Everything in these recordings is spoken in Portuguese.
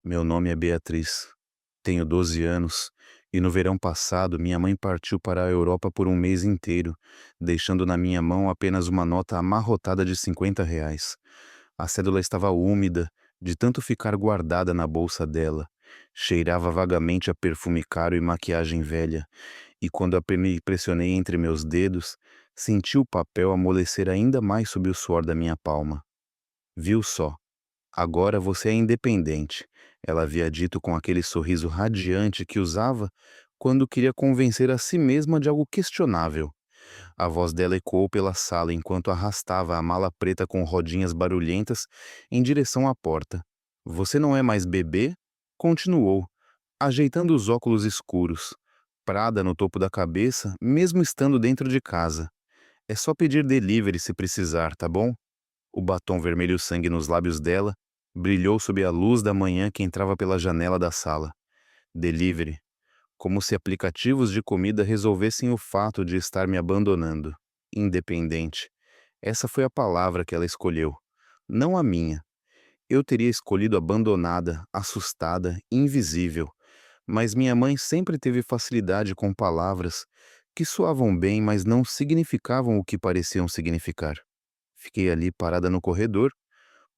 Meu nome é Beatriz. Tenho 12 anos e no verão passado minha mãe partiu para a Europa por um mês inteiro, deixando na minha mão apenas uma nota amarrotada de R$ 50. A cédula estava úmida, de tanto ficar guardada na bolsa dela. Cheirava vagamente a perfume caro e maquiagem velha, e quando me pressionei entre meus dedos, senti o papel amolecer ainda mais sob o suor da minha palma. Viu só? Agora você é independente, ela havia dito com aquele sorriso radiante que usava quando queria convencer a si mesma de algo questionável. A voz dela ecoou pela sala enquanto arrastava a mala preta com rodinhas barulhentas em direção à porta. Você não é mais bebê? Continuou, ajeitando os óculos escuros. Prada no topo da cabeça, mesmo estando dentro de casa. É só pedir delivery se precisar, tá bom? O batom vermelho sangue nos lábios dela brilhou sob a luz da manhã que entrava pela janela da sala. Delivery. Como se aplicativos de comida resolvessem o fato de estar me abandonando. Independente. Essa foi a palavra que ela escolheu. Não a minha. Eu teria escolhido abandonada, assustada, invisível. Mas minha mãe sempre teve facilidade com palavras que soavam bem, mas não significavam o que pareciam significar. Fiquei ali parada no corredor,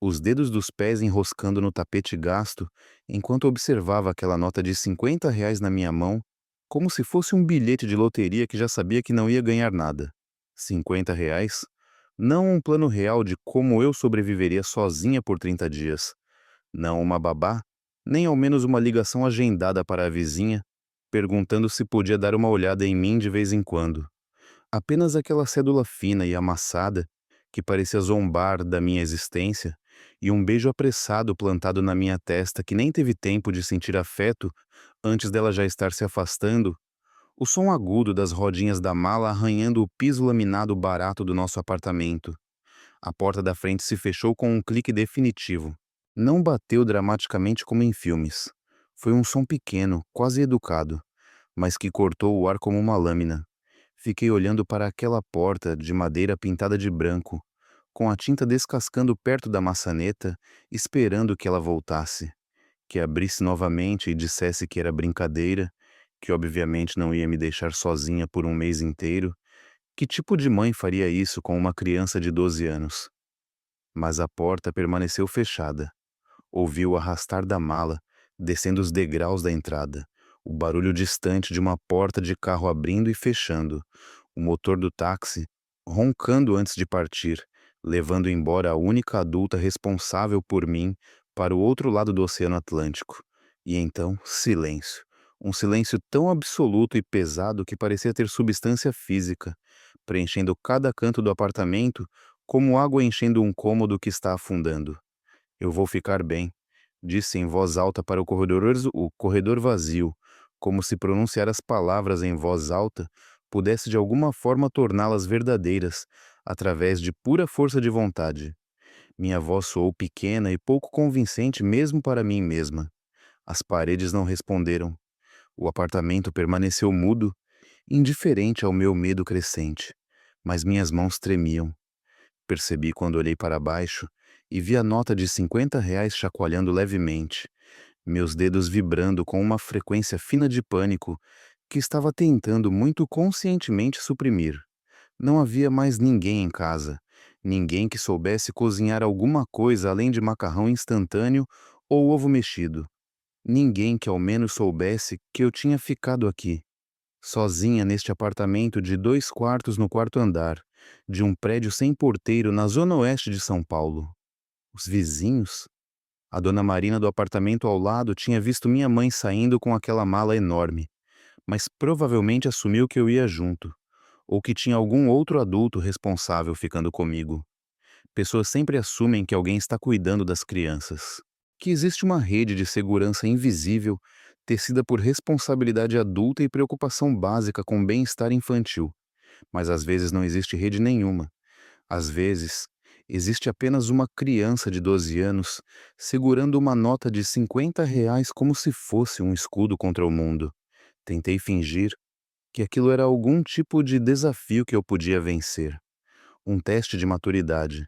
os dedos dos pés enroscando no tapete gasto, enquanto observava aquela nota de R$ 50 na minha mão, como se fosse um bilhete de loteria que já sabia que não ia ganhar nada. R$ 50? Não um plano real de como eu sobreviveria sozinha por 30 dias. Não uma babá, nem ao menos uma ligação agendada para a vizinha, perguntando se podia dar uma olhada em mim de vez em quando. Apenas aquela cédula fina e amassada, que parecia zombar da minha existência, e um beijo apressado plantado na minha testa que nem teve tempo de sentir afeto antes dela já estar se afastando, o som agudo das rodinhas da mala arranhando o piso laminado barato do nosso apartamento. A porta da frente se fechou com um clique definitivo. Não bateu dramaticamente como em filmes. Foi um som pequeno, quase educado, mas que cortou o ar como uma lâmina. Fiquei olhando para aquela porta de madeira pintada de branco, com a tinta descascando perto da maçaneta, esperando que ela voltasse, que abrisse novamente e dissesse que era brincadeira, que obviamente não ia me deixar sozinha por um mês inteiro. Que tipo de mãe faria isso com uma criança de 12 anos? Mas a porta permaneceu fechada. Ouvi o arrastar da mala, descendo os degraus da entrada, o barulho distante de uma porta de carro abrindo e fechando, o motor do táxi roncando antes de partir, levando embora a única adulta responsável por mim para o outro lado do Oceano Atlântico. E então, silêncio. Um silêncio tão absoluto e pesado que parecia ter substância física, preenchendo cada canto do apartamento como água enchendo um cômodo que está afundando. Eu vou ficar bem, disse em voz alta para o corredor vazio, como se pronunciar as palavras em voz alta pudesse de alguma forma torná-las verdadeiras, através de pura força de vontade. Minha voz soou pequena e pouco convincente mesmo para mim mesma. As paredes não responderam. O apartamento permaneceu mudo, indiferente ao meu medo crescente. Mas minhas mãos tremiam. Percebi quando olhei para baixo e vi a nota de R$ 50 chacoalhando levemente, meus dedos vibrando com uma frequência fina de pânico que estava tentando muito conscientemente suprimir. Não havia mais ninguém em casa, ninguém que soubesse cozinhar alguma coisa além de macarrão instantâneo ou ovo mexido. Ninguém que ao menos soubesse que eu tinha ficado aqui, sozinha neste apartamento de 2 quartos no quarto andar, de um prédio sem porteiro na zona oeste de São Paulo. Os vizinhos? A dona Marina do apartamento ao lado tinha visto minha mãe saindo com aquela mala enorme, mas provavelmente assumiu que eu ia junto, ou que tinha algum outro adulto responsável ficando comigo. Pessoas sempre assumem que alguém está cuidando das crianças, que existe uma rede de segurança invisível tecida por responsabilidade adulta e preocupação básica com bem-estar infantil. Mas às vezes não existe rede nenhuma. Às vezes, existe apenas uma criança de 12 anos segurando uma nota de R$ 50 como se fosse um escudo contra o mundo. Tentei fingir que aquilo era algum tipo de desafio que eu podia vencer. Um teste de maturidade.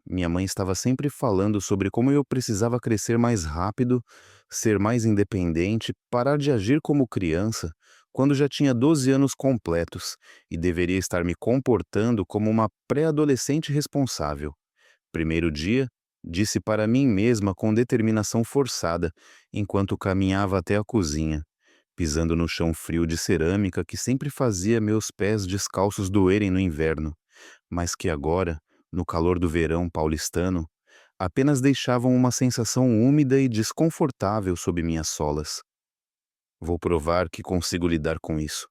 Minha mãe estava sempre falando sobre como eu precisava crescer mais rápido, ser mais independente, parar de agir como criança, quando já tinha 12 anos completos e deveria estar me comportando como uma pré-adolescente responsável. Primeiro dia, disse para mim mesma com determinação forçada, enquanto caminhava até a cozinha, pisando no chão frio de cerâmica que sempre fazia meus pés descalços doerem no inverno, mas que agora, no calor do verão paulistano, apenas deixavam uma sensação úmida e desconfortável sob minhas solas. Vou provar que consigo lidar com isso.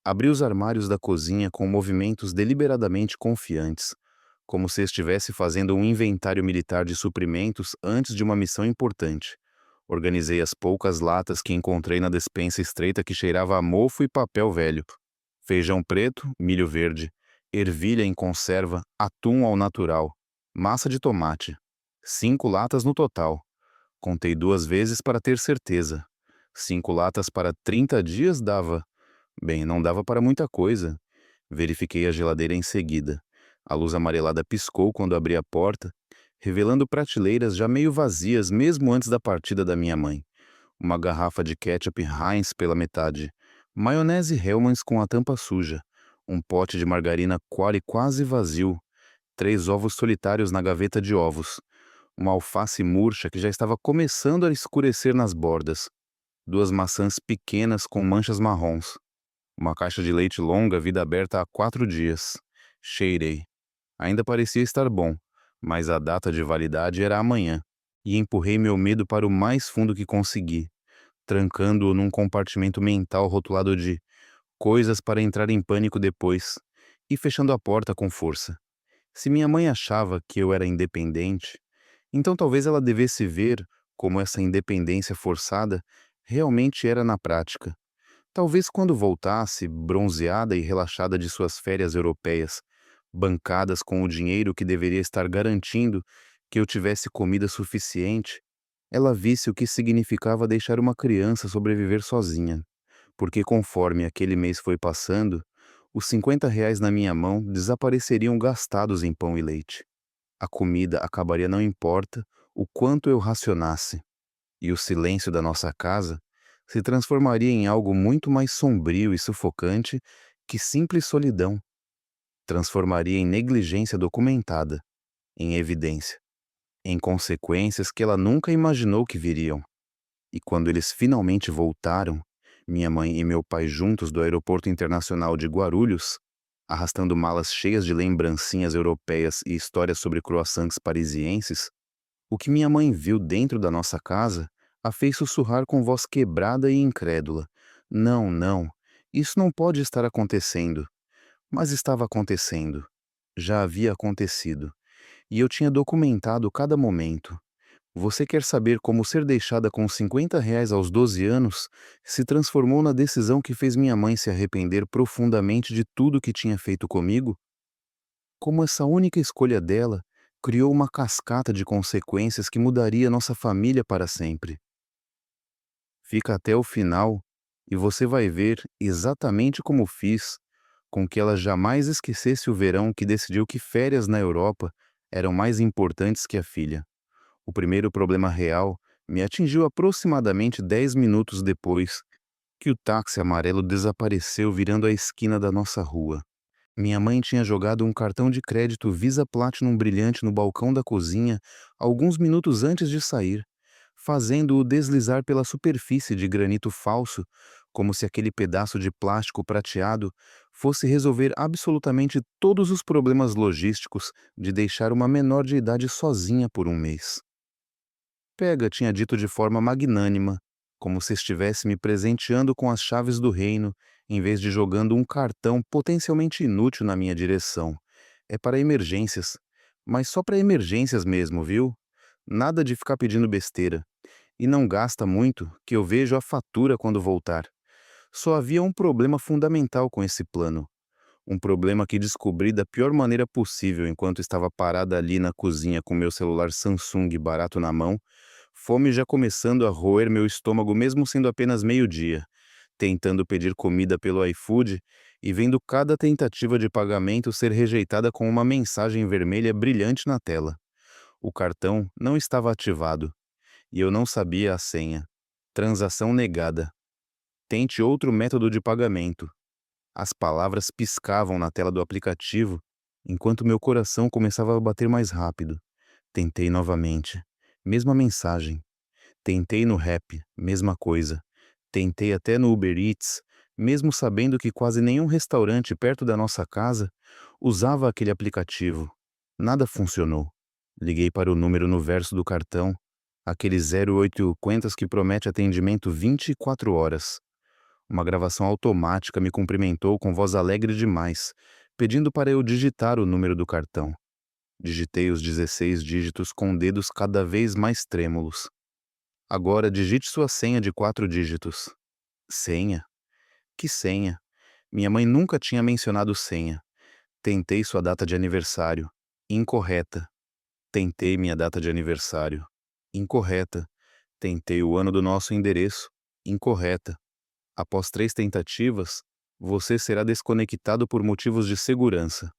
Abri os armários da cozinha com movimentos deliberadamente confiantes, como se estivesse fazendo um inventário militar de suprimentos antes de uma missão importante. Organizei as poucas latas que encontrei na despensa estreita que cheirava a mofo e papel velho. Feijão preto, milho verde, ervilha em conserva, atum ao natural, massa de tomate. 5 latas no total. Contei 2 vezes para ter certeza. 5 latas para 30 dias dava. Bem, não dava para muita coisa. Verifiquei a geladeira em seguida. A luz amarelada piscou quando abri a porta, revelando prateleiras já meio vazias mesmo antes da partida da minha mãe. Uma garrafa de ketchup Heinz pela metade, maionese Hellmann's com a tampa suja, um pote de margarina Qualy quase vazio, 3 ovos solitários na gaveta de ovos, uma alface murcha que já estava começando a escurecer nas bordas, 2 maçãs pequenas com manchas marrons, uma caixa de leite longa vida aberta há 4 dias. Cheirei. Ainda parecia estar bom, mas a data de validade era amanhã, e empurrei meu medo para o mais fundo que consegui, trancando-o num compartimento mental rotulado de coisas para entrar em pânico depois, e fechando a porta com força. Se minha mãe achava que eu era independente, então talvez ela devesse ver como essa independência forçada realmente era na prática. Talvez quando voltasse, bronzeada e relaxada de suas férias europeias, bancadas com o dinheiro que deveria estar garantindo que eu tivesse comida suficiente, ela visse o que significava deixar uma criança sobreviver sozinha. Porque conforme aquele mês foi passando, os 50 reais na minha mão desapareceriam gastados em pão e leite. A comida acabaria não importa o quanto eu racionasse, e o silêncio da nossa casa se transformaria em algo muito mais sombrio e sufocante que simples solidão. Transformaria em negligência documentada, em evidência, em consequências que ela nunca imaginou que viriam. E quando eles finalmente voltaram, minha mãe e meu pai juntos do Aeroporto Internacional de Guarulhos, arrastando malas cheias de lembrancinhas europeias e histórias sobre croissants parisienses, o que minha mãe viu dentro da nossa casa a fez sussurrar com voz quebrada e incrédula. Não, não, isso não pode estar acontecendo. Mas estava acontecendo. Já havia acontecido. E eu tinha documentado cada momento. Você quer saber como ser deixada com 50 reais aos 12 anos se transformou na decisão que fez minha mãe se arrepender profundamente de tudo que tinha feito comigo? Como essa única escolha dela criou uma cascata de consequências que mudaria nossa família para sempre. Fica até o final e você vai ver exatamente como fiz com que ela jamais esquecesse o verão que decidiu que férias na Europa eram mais importantes que a filha. O primeiro problema real me atingiu aproximadamente 10 minutos depois que o táxi amarelo desapareceu virando a esquina da nossa rua. Minha mãe tinha jogado um cartão de crédito Visa Platinum brilhante no balcão da cozinha alguns minutos antes de sair, fazendo-o deslizar pela superfície de granito falso, como se aquele pedaço de plástico prateado fosse resolver absolutamente todos os problemas logísticos de deixar uma menor de idade sozinha por um mês. Pega tinha dito de forma magnânima, como se estivesse me presenteando com as chaves do reino, em vez de jogando um cartão potencialmente inútil na minha direção. É para emergências. Mas só para emergências mesmo, viu? Nada de ficar pedindo besteira. E não gasta muito, que eu vejo a fatura quando voltar. Só havia um problema fundamental com esse plano. Um problema que descobri da pior maneira possível enquanto estava parada ali na cozinha com meu celular Samsung barato na mão, fome já começando a roer meu estômago mesmo sendo apenas meio-dia, tentando pedir comida pelo iFood e vendo cada tentativa de pagamento ser rejeitada com uma mensagem vermelha brilhante na tela. O cartão não estava ativado e eu não sabia a senha. Transação negada. Tente outro método de pagamento. As palavras piscavam na tela do aplicativo, enquanto meu coração começava a bater mais rápido. Tentei novamente. Mesma mensagem. Tentei no Rap, mesma coisa. Tentei até no Uber Eats, mesmo sabendo que quase nenhum restaurante perto da nossa casa usava aquele aplicativo. Nada funcionou. Liguei para o número no verso do cartão, aquele 0800 que promete atendimento 24 horas. Uma gravação automática me cumprimentou com voz alegre demais, pedindo para eu digitar o número do cartão. Digitei os 16 dígitos com dedos cada vez mais trêmulos. Agora digite sua senha de 4 dígitos. Senha? Que senha? Minha mãe nunca tinha mencionado senha. Tentei sua data de aniversário. Incorreta. Tentei minha data de aniversário. Incorreta. Tentei o ano do nosso endereço. Incorreta. Após 3 tentativas, você será desconectado por motivos de segurança.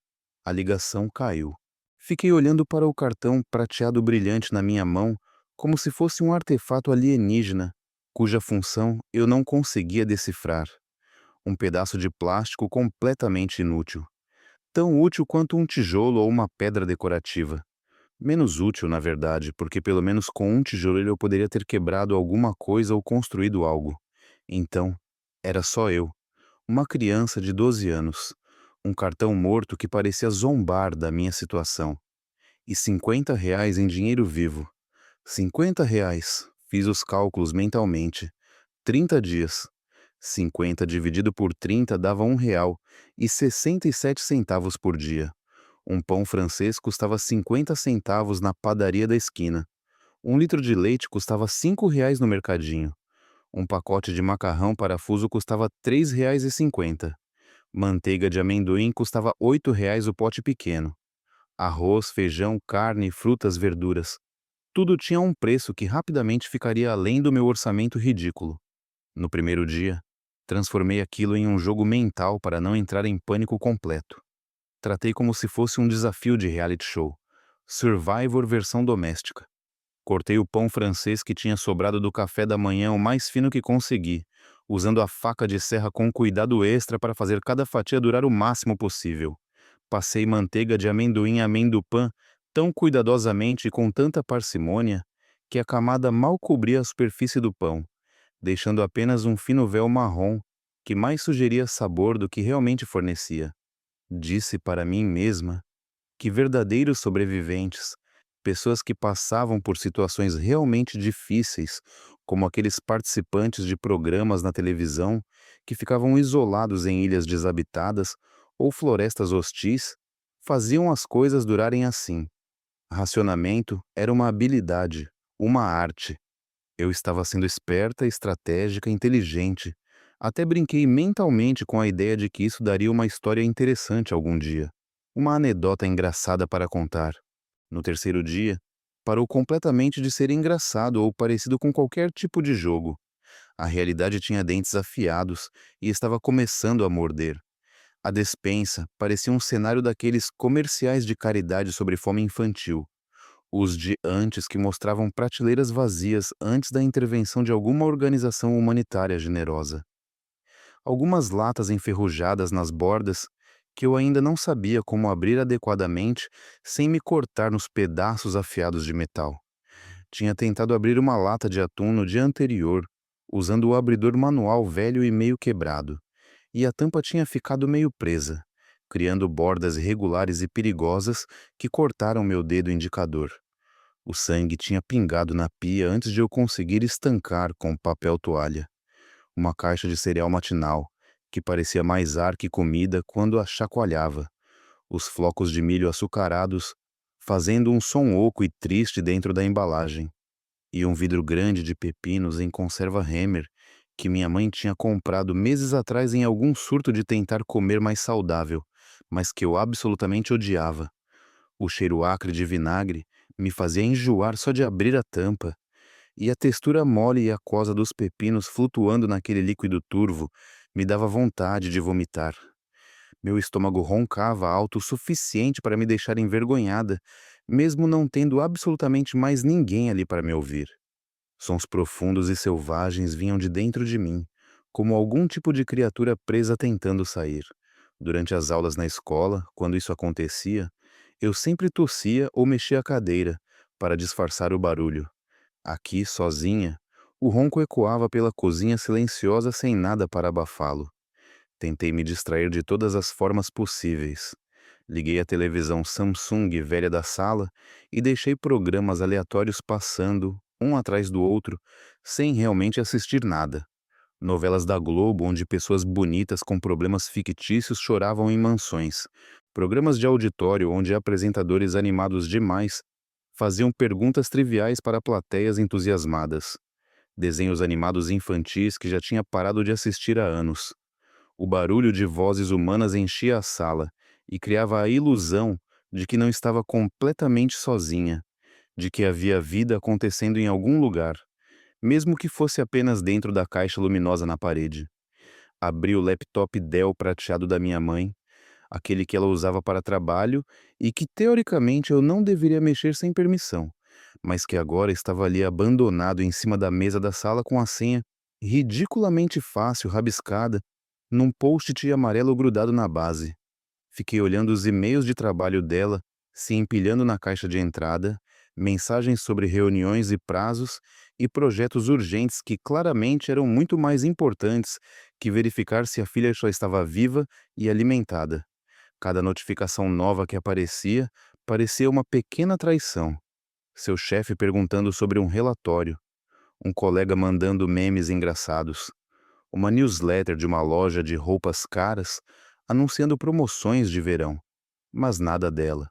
A ligação caiu. Fiquei olhando para o cartão prateado brilhante na minha mão, como se fosse um artefato alienígena, cuja função eu não conseguia decifrar. Um pedaço de plástico completamente inútil. Tão útil quanto um tijolo ou uma pedra decorativa. Menos útil, na verdade, porque pelo menos com um tijolo eu poderia ter quebrado alguma coisa ou construído algo. Então, era só eu, uma criança de 12 anos, um cartão morto que parecia zombar da minha situação. E R$ 50 em dinheiro vivo. R$ 50. Fiz os cálculos mentalmente. 30 dias. 50 dividido por 30 dava R$ 1,67 por dia. Um pão francês custava 50 centavos na padaria da esquina. Um litro de leite custava R$ 5 no mercadinho. Um pacote de macarrão parafuso custava R$ 3,50. Manteiga de amendoim custava R$ 8 o pote pequeno. Arroz, feijão, carne, frutas, verduras. Tudo tinha um preço que rapidamente ficaria além do meu orçamento ridículo. No primeiro dia, transformei aquilo em um jogo mental para não entrar em pânico completo. Tratei como se fosse um desafio de reality show. Survivor versão doméstica. Cortei o pão francês que tinha sobrado do café da manhã o mais fino que consegui, usando a faca de serra com cuidado extra para fazer cada fatia durar o máximo possível. Passei manteiga de amendoim em amendoim tão cuidadosamente e com tanta parcimônia que a camada mal cobria a superfície do pão, deixando apenas um fino véu marrom que mais sugeria sabor do que realmente fornecia. Disse para mim mesma que verdadeiros sobreviventes, pessoas que passavam por situações realmente difíceis, como aqueles participantes de programas na televisão que ficavam isolados em ilhas desabitadas ou florestas hostis, faziam as coisas durarem assim. Racionamento era uma habilidade, uma arte. Eu estava sendo esperta, estratégica, inteligente. Até brinquei mentalmente com a ideia de que isso daria uma história interessante algum dia. Uma anedota engraçada para contar. No terceiro dia, parou completamente de ser engraçado ou parecido com qualquer tipo de jogo. A realidade tinha dentes afiados e estava começando a morder. A despensa parecia um cenário daqueles comerciais de caridade sobre fome infantil. Os de antes que mostravam prateleiras vazias antes da intervenção de alguma organização humanitária generosa. Algumas latas enferrujadas nas bordas que eu ainda não sabia como abrir adequadamente sem me cortar nos pedaços afiados de metal. Tinha tentado abrir uma lata de atum no dia anterior, usando o abridor manual velho e meio quebrado, e a tampa tinha ficado meio presa, criando bordas irregulares e perigosas que cortaram meu dedo indicador. O sangue tinha pingado na pia antes de eu conseguir estancar com papel toalha. Uma caixa de cereal matinal, que parecia mais ar que comida quando a chacoalhava. Os flocos de milho açucarados, fazendo um som oco e triste dentro da embalagem. E um vidro grande de pepinos em conserva Hemmer, que minha mãe tinha comprado meses atrás em algum surto de tentar comer mais saudável, mas que eu absolutamente odiava. O cheiro acre de vinagre me fazia enjoar só de abrir a tampa, e a textura mole e aquosa dos pepinos flutuando naquele líquido turvo me dava vontade de vomitar. Meu estômago roncava alto o suficiente para me deixar envergonhada mesmo não tendo absolutamente mais ninguém ali para me ouvir. Sons profundos e selvagens vinham de dentro de mim, como algum tipo de criatura presa tentando sair. Durante as aulas na escola, quando isso acontecia, eu sempre tossia ou mexia a cadeira para disfarçar o barulho. Aqui, sozinha, o ronco ecoava pela cozinha silenciosa sem nada para abafá-lo. Tentei me distrair de todas as formas possíveis. Liguei a televisão Samsung velha da sala e deixei programas aleatórios passando, um atrás do outro, sem realmente assistir nada. Novelas da Globo onde pessoas bonitas com problemas fictícios choravam em mansões. Programas de auditório onde apresentadores animados demais faziam perguntas triviais para plateias entusiasmadas. Desenhos animados infantis que já tinha parado de assistir há anos. O barulho de vozes humanas enchia a sala e criava a ilusão de que não estava completamente sozinha, de que havia vida acontecendo em algum lugar, mesmo que fosse apenas dentro da caixa luminosa na parede. Abri o laptop Dell prateado da minha mãe, aquele que ela usava para trabalho e que teoricamente eu não deveria mexer sem permissão, mas que agora estava ali abandonado em cima da mesa da sala com a senha ridiculamente fácil rabiscada num post-it amarelo grudado na base. Fiquei olhando os e-mails de trabalho dela se empilhando na caixa de entrada, mensagens sobre reuniões e prazos e projetos urgentes que claramente eram muito mais importantes que verificar se a filha só estava viva e alimentada. Cada notificação nova que aparecia parecia uma pequena traição. Seu chefe perguntando sobre um relatório, um colega mandando memes engraçados, uma newsletter de uma loja de roupas caras anunciando promoções de verão, mas nada dela.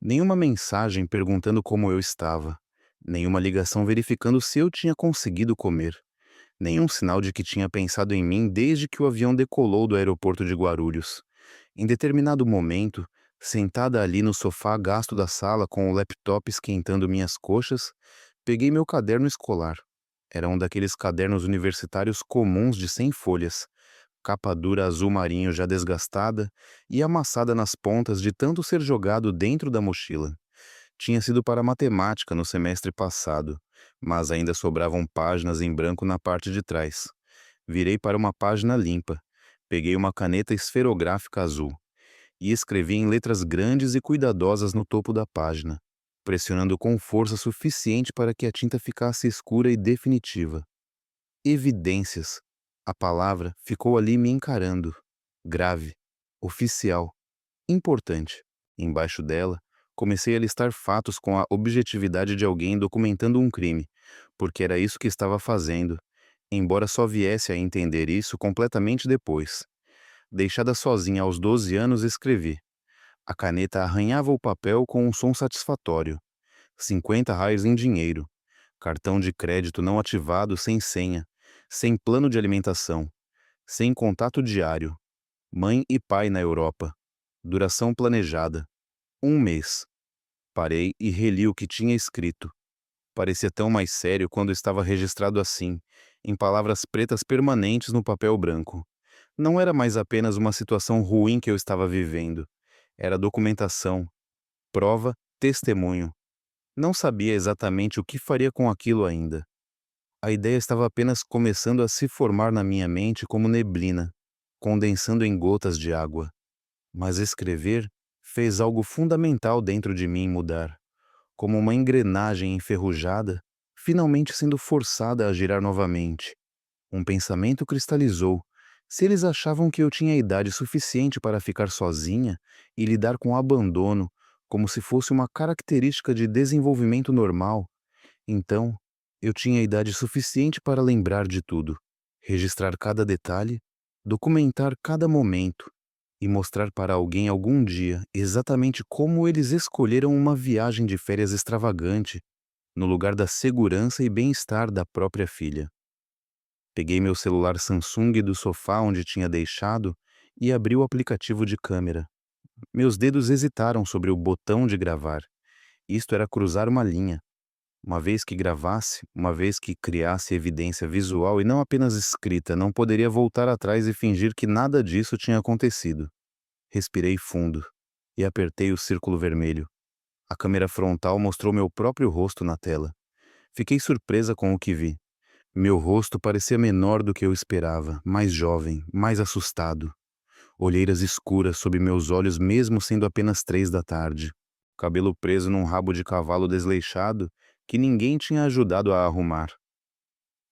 Nenhuma mensagem perguntando como eu estava, nenhuma ligação verificando se eu tinha conseguido comer, nenhum sinal de que tinha pensado em mim desde que o avião decolou do aeroporto de Guarulhos. Em determinado momento, sentada ali no sofá gasto da sala com o laptop esquentando minhas coxas, peguei meu caderno escolar. Era um daqueles cadernos universitários comuns de 100 folhas, capa dura azul marinho já desgastada e amassada nas pontas de tanto ser jogado dentro da mochila. Tinha sido para matemática no semestre passado, mas ainda sobravam páginas em branco na parte de trás. Virei para uma página limpa, peguei uma caneta esferográfica azul e escrevi em letras grandes e cuidadosas no topo da página, pressionando com força suficiente para que a tinta ficasse escura e definitiva. Evidências. A palavra ficou ali me encarando. Grave, oficial, importante. Embaixo dela, comecei a listar fatos com a objetividade de alguém documentando um crime, porque era isso que estava fazendo, embora só viesse a entender isso completamente depois. Deixada sozinha aos 12 anos, escrevi. A caneta arranhava o papel com um som satisfatório. 50 raios em dinheiro. Cartão de crédito não ativado sem senha. Sem plano de alimentação. Sem contato diário. Mãe e pai na Europa. Duração planejada. 1 mês. Parei e reli o que tinha escrito. Parecia tão mais sério quando estava registrado assim, em palavras pretas permanentes no papel branco. Não era mais apenas uma situação ruim que eu estava vivendo. Era documentação, prova, testemunho. Não sabia exatamente o que faria com aquilo ainda. A ideia estava apenas começando a se formar na minha mente como neblina, condensando em gotas de água. Mas escrever fez algo fundamental dentro de mim mudar, como uma engrenagem enferrujada, finalmente sendo forçada a girar novamente. Um pensamento cristalizou. Se eles achavam que eu tinha idade suficiente para ficar sozinha e lidar com o abandono como se fosse uma característica de desenvolvimento normal, então eu tinha idade suficiente para lembrar de tudo, registrar cada detalhe, documentar cada momento e mostrar para alguém algum dia exatamente como eles escolheram uma viagem de férias extravagante no lugar da segurança e bem-estar da própria filha. Peguei meu celular Samsung do sofá onde tinha deixado e abri o aplicativo de câmera. Meus dedos hesitaram sobre o botão de gravar. Isto era cruzar uma linha. Uma vez que gravasse, uma vez que criasse evidência visual e não apenas escrita, não poderia voltar atrás e fingir que nada disso tinha acontecido. Respirei fundo e apertei o círculo vermelho. A câmera frontal mostrou meu próprio rosto na tela. Fiquei surpresa com o que vi. Meu rosto parecia menor do que eu esperava, mais jovem, mais assustado. Olheiras escuras sob meus olhos mesmo sendo apenas 3 da tarde. Cabelo preso num rabo de cavalo desleixado que ninguém tinha ajudado a arrumar.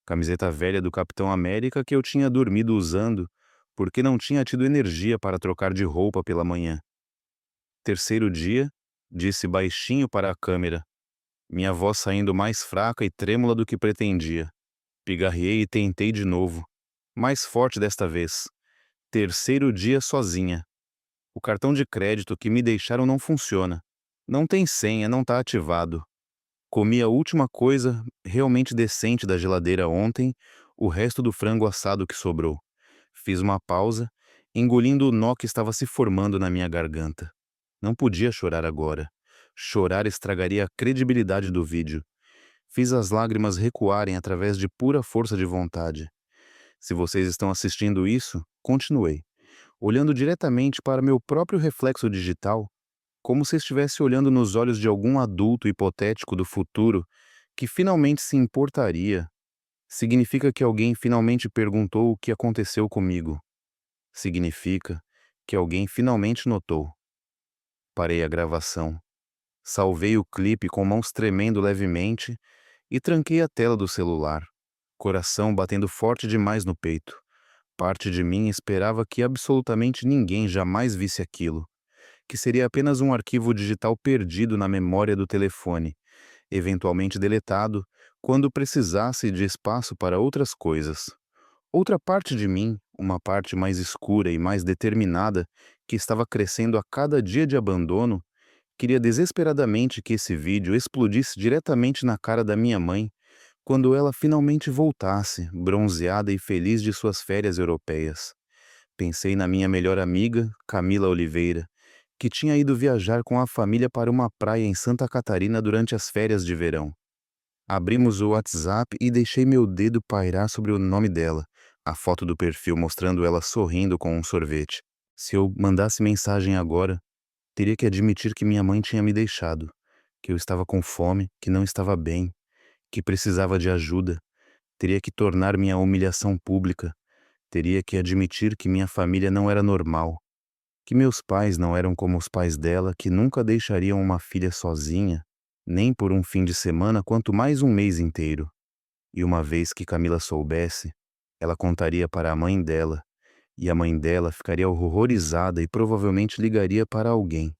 Camiseta velha do Capitão América que eu tinha dormido usando porque não tinha tido energia para trocar de roupa pela manhã. Terceiro dia, disse baixinho para a câmera, minha voz saindo mais fraca e trêmula do que pretendia. Pigarreei e tentei de novo, mais forte desta vez. Terceiro dia sozinha. O cartão de crédito que me deixaram não funciona. Não tem senha, não tá ativado. Comi a última coisa realmente decente da geladeira ontem, o resto do frango assado que sobrou. Fiz uma pausa, engolindo o nó que estava se formando na minha garganta. Não podia chorar agora. Chorar estragaria a credibilidade do vídeo. Fiz as lágrimas recuarem através de pura força de vontade. Se vocês estão assistindo isso, continuei, olhando diretamente para meu próprio reflexo digital, como se estivesse olhando nos olhos de algum adulto hipotético do futuro que finalmente se importaria. Significa que alguém finalmente perguntou o que aconteceu comigo. Significa que alguém finalmente notou. Parei a gravação. Salvei o clipe com mãos tremendo levemente e tranquei a tela do celular, coração batendo forte demais no peito. Parte de mim esperava que absolutamente ninguém jamais visse aquilo, que seria apenas um arquivo digital perdido na memória do telefone, eventualmente deletado quando precisasse de espaço para outras coisas. Outra parte de mim, uma parte mais escura e mais determinada, que estava crescendo a cada dia de abandono, queria desesperadamente que esse vídeo explodisse diretamente na cara da minha mãe quando ela finalmente voltasse, bronzeada e feliz de suas férias europeias. Pensei na minha melhor amiga, Camila Oliveira, que tinha ido viajar com a família para uma praia em Santa Catarina durante as férias de verão. Abrimos o WhatsApp e deixei meu dedo pairar sobre o nome dela, a foto do perfil mostrando ela sorrindo com um sorvete. Se eu mandasse mensagem agora, teria que admitir que minha mãe tinha me deixado, que eu estava com fome, que não estava bem, que precisava de ajuda. Teria que tornar minha humilhação pública. Teria que admitir que minha família não era normal, que meus pais não eram como os pais dela, que nunca deixariam uma filha sozinha, nem por um fim de semana, quanto mais um mês inteiro. E uma vez que Camila soubesse, ela contaria para a mãe dela, e a mãe dela ficaria horrorizada e provavelmente ligaria para alguém,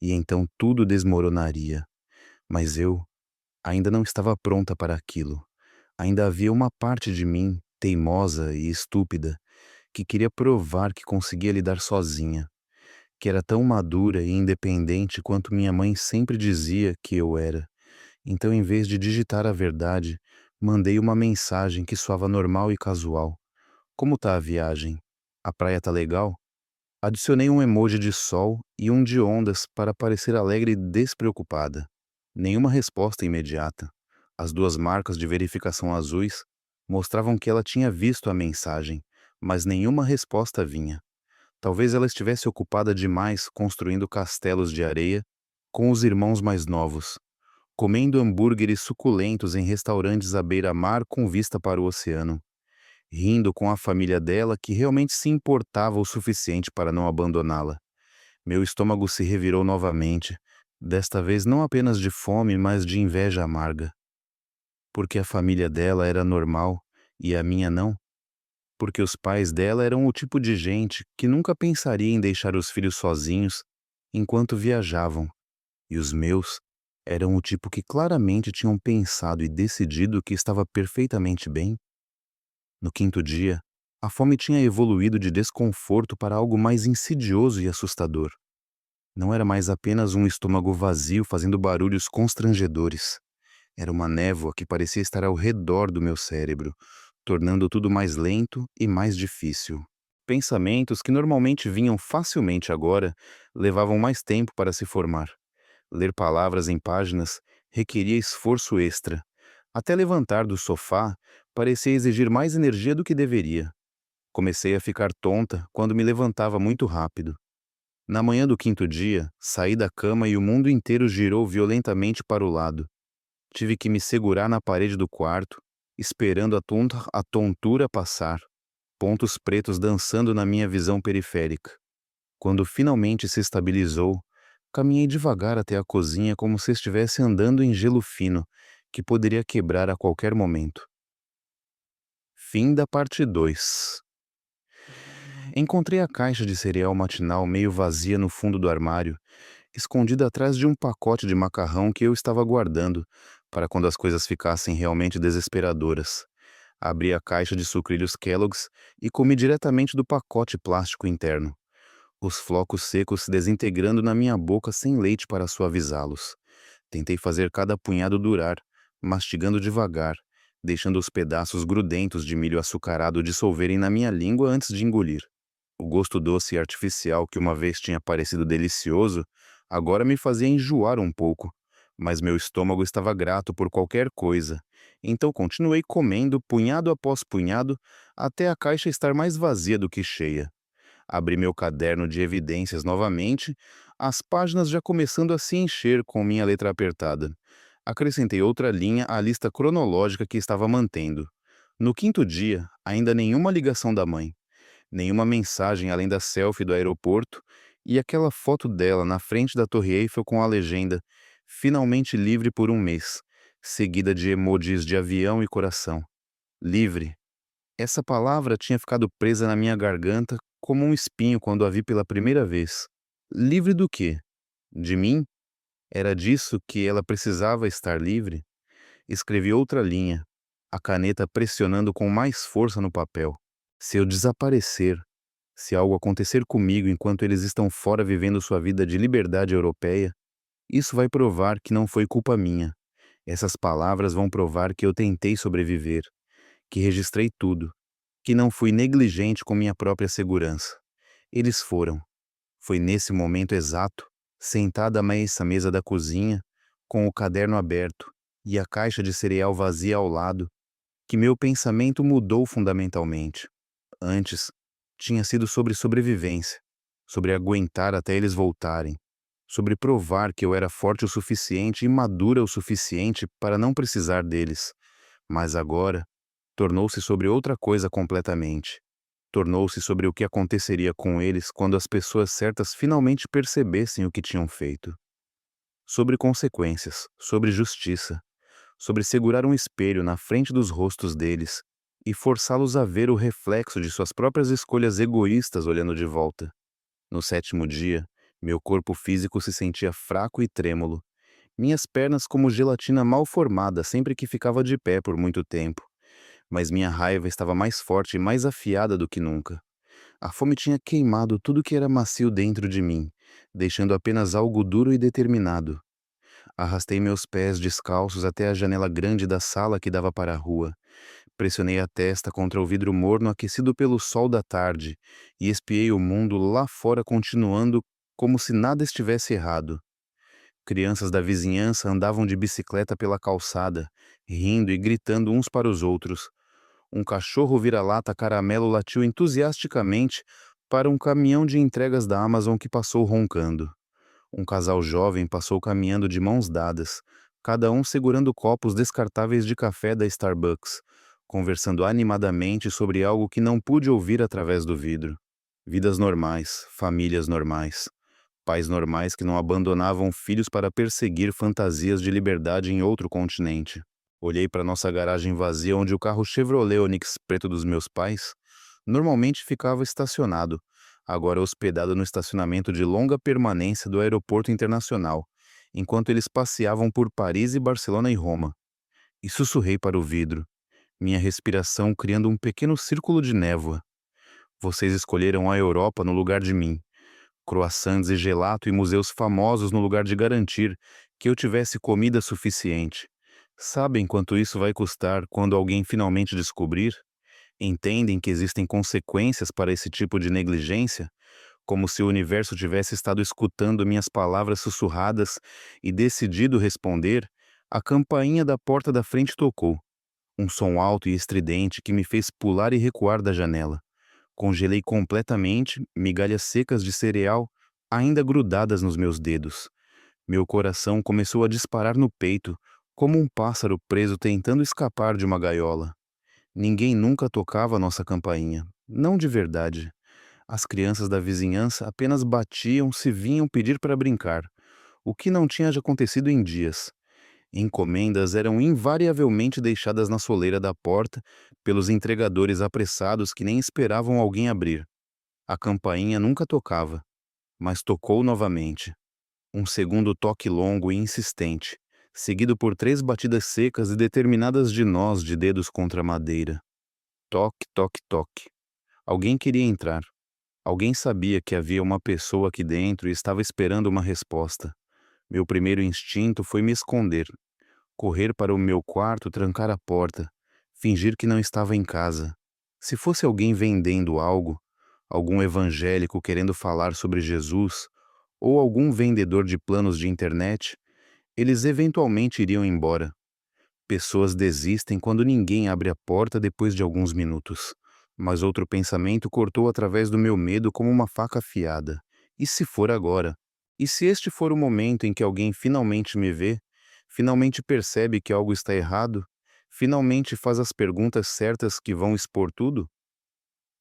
e então tudo desmoronaria. Mas eu ainda não estava pronta para aquilo. Ainda havia uma parte de mim, teimosa e estúpida, que queria provar que conseguia lidar sozinha, que era tão madura e independente quanto minha mãe sempre dizia que eu era. Então, em vez de digitar a verdade, mandei uma mensagem que soava normal e casual. Como tá a viagem? A praia tá legal? Adicionei um emoji de sol e um de ondas para parecer alegre e despreocupada. Nenhuma resposta imediata. As duas marcas de verificação azuis mostravam que ela tinha visto a mensagem, mas nenhuma resposta vinha. Talvez ela estivesse ocupada demais construindo castelos de areia com os irmãos mais novos, comendo hambúrgueres suculentos em restaurantes à beira-mar com vista para o oceano, rindo com a família dela que realmente se importava o suficiente para não abandoná-la. Meu estômago se revirou novamente, desta vez não apenas de fome, mas de inveja amarga. Porque a família dela era normal e a minha não? Porque os pais dela eram o tipo de gente que nunca pensaria em deixar os filhos sozinhos enquanto viajavam, e os meus eram o tipo que claramente tinham pensado e decidido que estava perfeitamente bem? No quinto dia, a fome tinha evoluído de desconforto para algo mais insidioso e assustador. Não era mais apenas um estômago vazio fazendo barulhos constrangedores. Era uma névoa que parecia estar ao redor do meu cérebro, tornando tudo mais lento e mais difícil. Pensamentos que normalmente vinham facilmente agora levavam mais tempo para se formar. Ler palavras em páginas requeria esforço extra. Até levantar do sofá parecia exigir mais energia do que deveria. Comecei a ficar tonta quando me levantava muito rápido. Na manhã do quinto dia, saí da cama e o mundo inteiro girou violentamente para o lado. Tive que me segurar na parede do quarto, esperando a tontura passar, pontos pretos dançando na minha visão periférica. Quando finalmente se estabilizou, caminhei devagar até a cozinha como se estivesse andando em gelo fino, que poderia quebrar a qualquer momento. Fim da parte 2. Encontrei a caixa de cereal matinal meio vazia no fundo do armário, escondida atrás de um pacote de macarrão que eu estava guardando, para quando as coisas ficassem realmente desesperadoras. Abri a caixa de sucrilhos Kellogg's e comi diretamente do pacote plástico interno, os flocos secos se desintegrando na minha boca sem leite para suavizá-los. Tentei fazer cada punhado durar, mastigando devagar, deixando os pedaços grudentos de milho açucarado dissolverem na minha língua antes de engolir. O gosto doce e artificial que uma vez tinha parecido delicioso, agora me fazia enjoar um pouco, mas meu estômago estava grato por qualquer coisa. Então continuei comendo punhado após punhado até a caixa estar mais vazia do que cheia. Abri meu caderno de evidências novamente, as páginas já começando a se encher com minha letra apertada. Acrescentei outra linha à lista cronológica que estava mantendo. No quinto dia, ainda nenhuma ligação da mãe, nenhuma mensagem além da selfie do aeroporto e aquela foto dela na frente da Torre Eiffel com a legenda "Finalmente livre por um mês", seguida de emojis de avião e coração. Livre. Essa palavra tinha ficado presa na minha garganta como um espinho quando a vi pela primeira vez. Livre do quê? De mim? Era disso que ela precisava estar livre? Escrevi outra linha, a caneta pressionando com mais força no papel. Se eu desaparecer, se algo acontecer comigo enquanto eles estão fora vivendo sua vida de liberdade europeia, isso vai provar que não foi culpa minha. Essas palavras vão provar que eu tentei sobreviver, que registrei tudo, que não fui negligente com minha própria segurança. Eles foram. Foi nesse momento exato, sentada à essa mesa da cozinha, com o caderno aberto e a caixa de cereal vazia ao lado, que meu pensamento mudou fundamentalmente. Antes, tinha sido sobre sobrevivência, sobre aguentar até eles voltarem, sobre provar que eu era forte o suficiente e madura o suficiente para não precisar deles. Mas agora, tornou-se sobre outra coisa completamente. Tornou-se sobre o que aconteceria com eles quando as pessoas certas finalmente percebessem o que tinham feito. Sobre consequências, sobre justiça, sobre segurar um espelho na frente dos rostos deles e forçá-los a ver o reflexo de suas próprias escolhas egoístas olhando de volta. No sétimo dia, meu corpo físico se sentia fraco e trêmulo, minhas pernas como gelatina mal formada sempre que ficava de pé por muito tempo. Mas minha raiva estava mais forte e mais afiada do que nunca. A fome tinha queimado tudo que era macio dentro de mim, deixando apenas algo duro e determinado. Arrastei meus pés descalços até a janela grande da sala que dava para a rua. Pressionei a testa contra o vidro morno aquecido pelo sol da tarde e espiei o mundo lá fora continuando como se nada estivesse errado. Crianças da vizinhança andavam de bicicleta pela calçada, rindo e gritando uns para os outros. Um cachorro vira-lata caramelo latiu entusiasticamente para um caminhão de entregas da Amazon que passou roncando. Um casal jovem passou caminhando de mãos dadas, cada um segurando copos descartáveis de café da Starbucks, conversando animadamente sobre algo que não pude ouvir através do vidro. Vidas normais, famílias normais, pais normais que não abandonavam filhos para perseguir fantasias de liberdade em outro continente. Olhei para nossa garagem vazia onde o carro Chevrolet Onix preto dos meus pais normalmente ficava estacionado, agora hospedado no estacionamento de longa permanência do aeroporto internacional, enquanto eles passeavam por Paris e Barcelona e Roma. E sussurrei para o vidro, minha respiração criando um pequeno círculo de névoa. Vocês escolheram a Europa no lugar de mim. Croissants e gelato e museus famosos no lugar de garantir que eu tivesse comida suficiente. Sabem quanto isso vai custar quando alguém finalmente descobrir? Entendem que existem consequências para esse tipo de negligência? Como se o universo tivesse estado escutando minhas palavras sussurradas e decidido responder, a campainha da porta da frente tocou. Um som alto e estridente que me fez pular e recuar da janela. Congelei completamente, migalhas secas de cereal ainda grudadas nos meus dedos. Meu coração começou a disparar no peito, como um pássaro preso tentando escapar de uma gaiola. Ninguém nunca tocava nossa campainha, não de verdade. As crianças da vizinhança apenas batiam se vinham pedir para brincar, o que não tinha já acontecido em dias. Encomendas eram invariavelmente deixadas na soleira da porta pelos entregadores apressados que nem esperavam alguém abrir. A campainha nunca tocava, mas tocou novamente. Um segundo toque longo e insistente, seguido por 3 batidas secas e determinadas de nós de dedos contra a madeira. Toque, toque, toque. Alguém queria entrar. Alguém sabia que havia uma pessoa aqui dentro e estava esperando uma resposta. Meu primeiro instinto foi me esconder, correr para o meu quarto, trancar a porta, fingir que não estava em casa. Se fosse alguém vendendo algo, algum evangélico querendo falar sobre Jesus, ou algum vendedor de planos de internet, eles eventualmente iriam embora. Pessoas desistem quando ninguém abre a porta depois de alguns minutos. Mas outro pensamento cortou através do meu medo como uma faca afiada. E se for agora? E se este for o momento em que alguém finalmente me vê, finalmente percebe que algo está errado, finalmente faz as perguntas certas que vão expor tudo?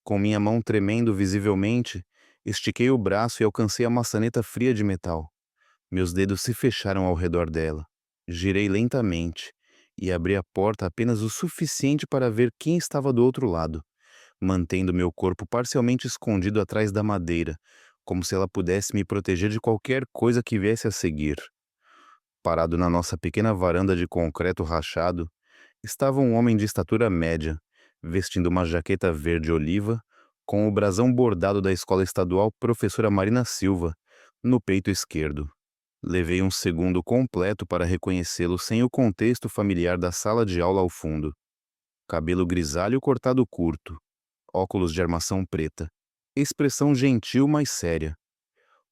Com minha mão tremendo visivelmente, estiquei o braço e alcancei a maçaneta fria de metal. Meus dedos se fecharam ao redor dela. Girei lentamente e abri a porta apenas o suficiente para ver quem estava do outro lado, mantendo meu corpo parcialmente escondido atrás da madeira, como se ela pudesse me proteger de qualquer coisa que viesse a seguir. Parado na nossa pequena varanda de concreto rachado, estava um homem de estatura média, vestindo uma jaqueta verde-oliva, com o brasão bordado da escola estadual Professora Marina Silva no peito esquerdo. Levei um segundo completo para reconhecê-lo sem o contexto familiar da sala de aula ao fundo. Cabelo grisalho cortado curto, óculos de armação preta, expressão gentil mas séria.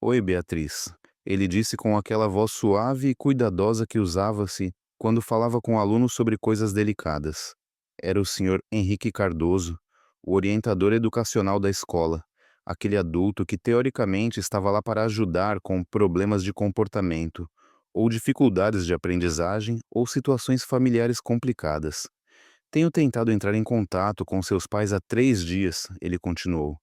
"Oi, Beatriz", ele disse com aquela voz suave e cuidadosa que usava-se quando falava com alunos sobre coisas delicadas. Era o senhor Henrique Cardoso, o orientador educacional da escola, aquele adulto que teoricamente estava lá para ajudar com problemas de comportamento, ou dificuldades de aprendizagem, ou situações familiares complicadas. "Tenho tentado entrar em contato com seus pais há 3 dias", ele continuou,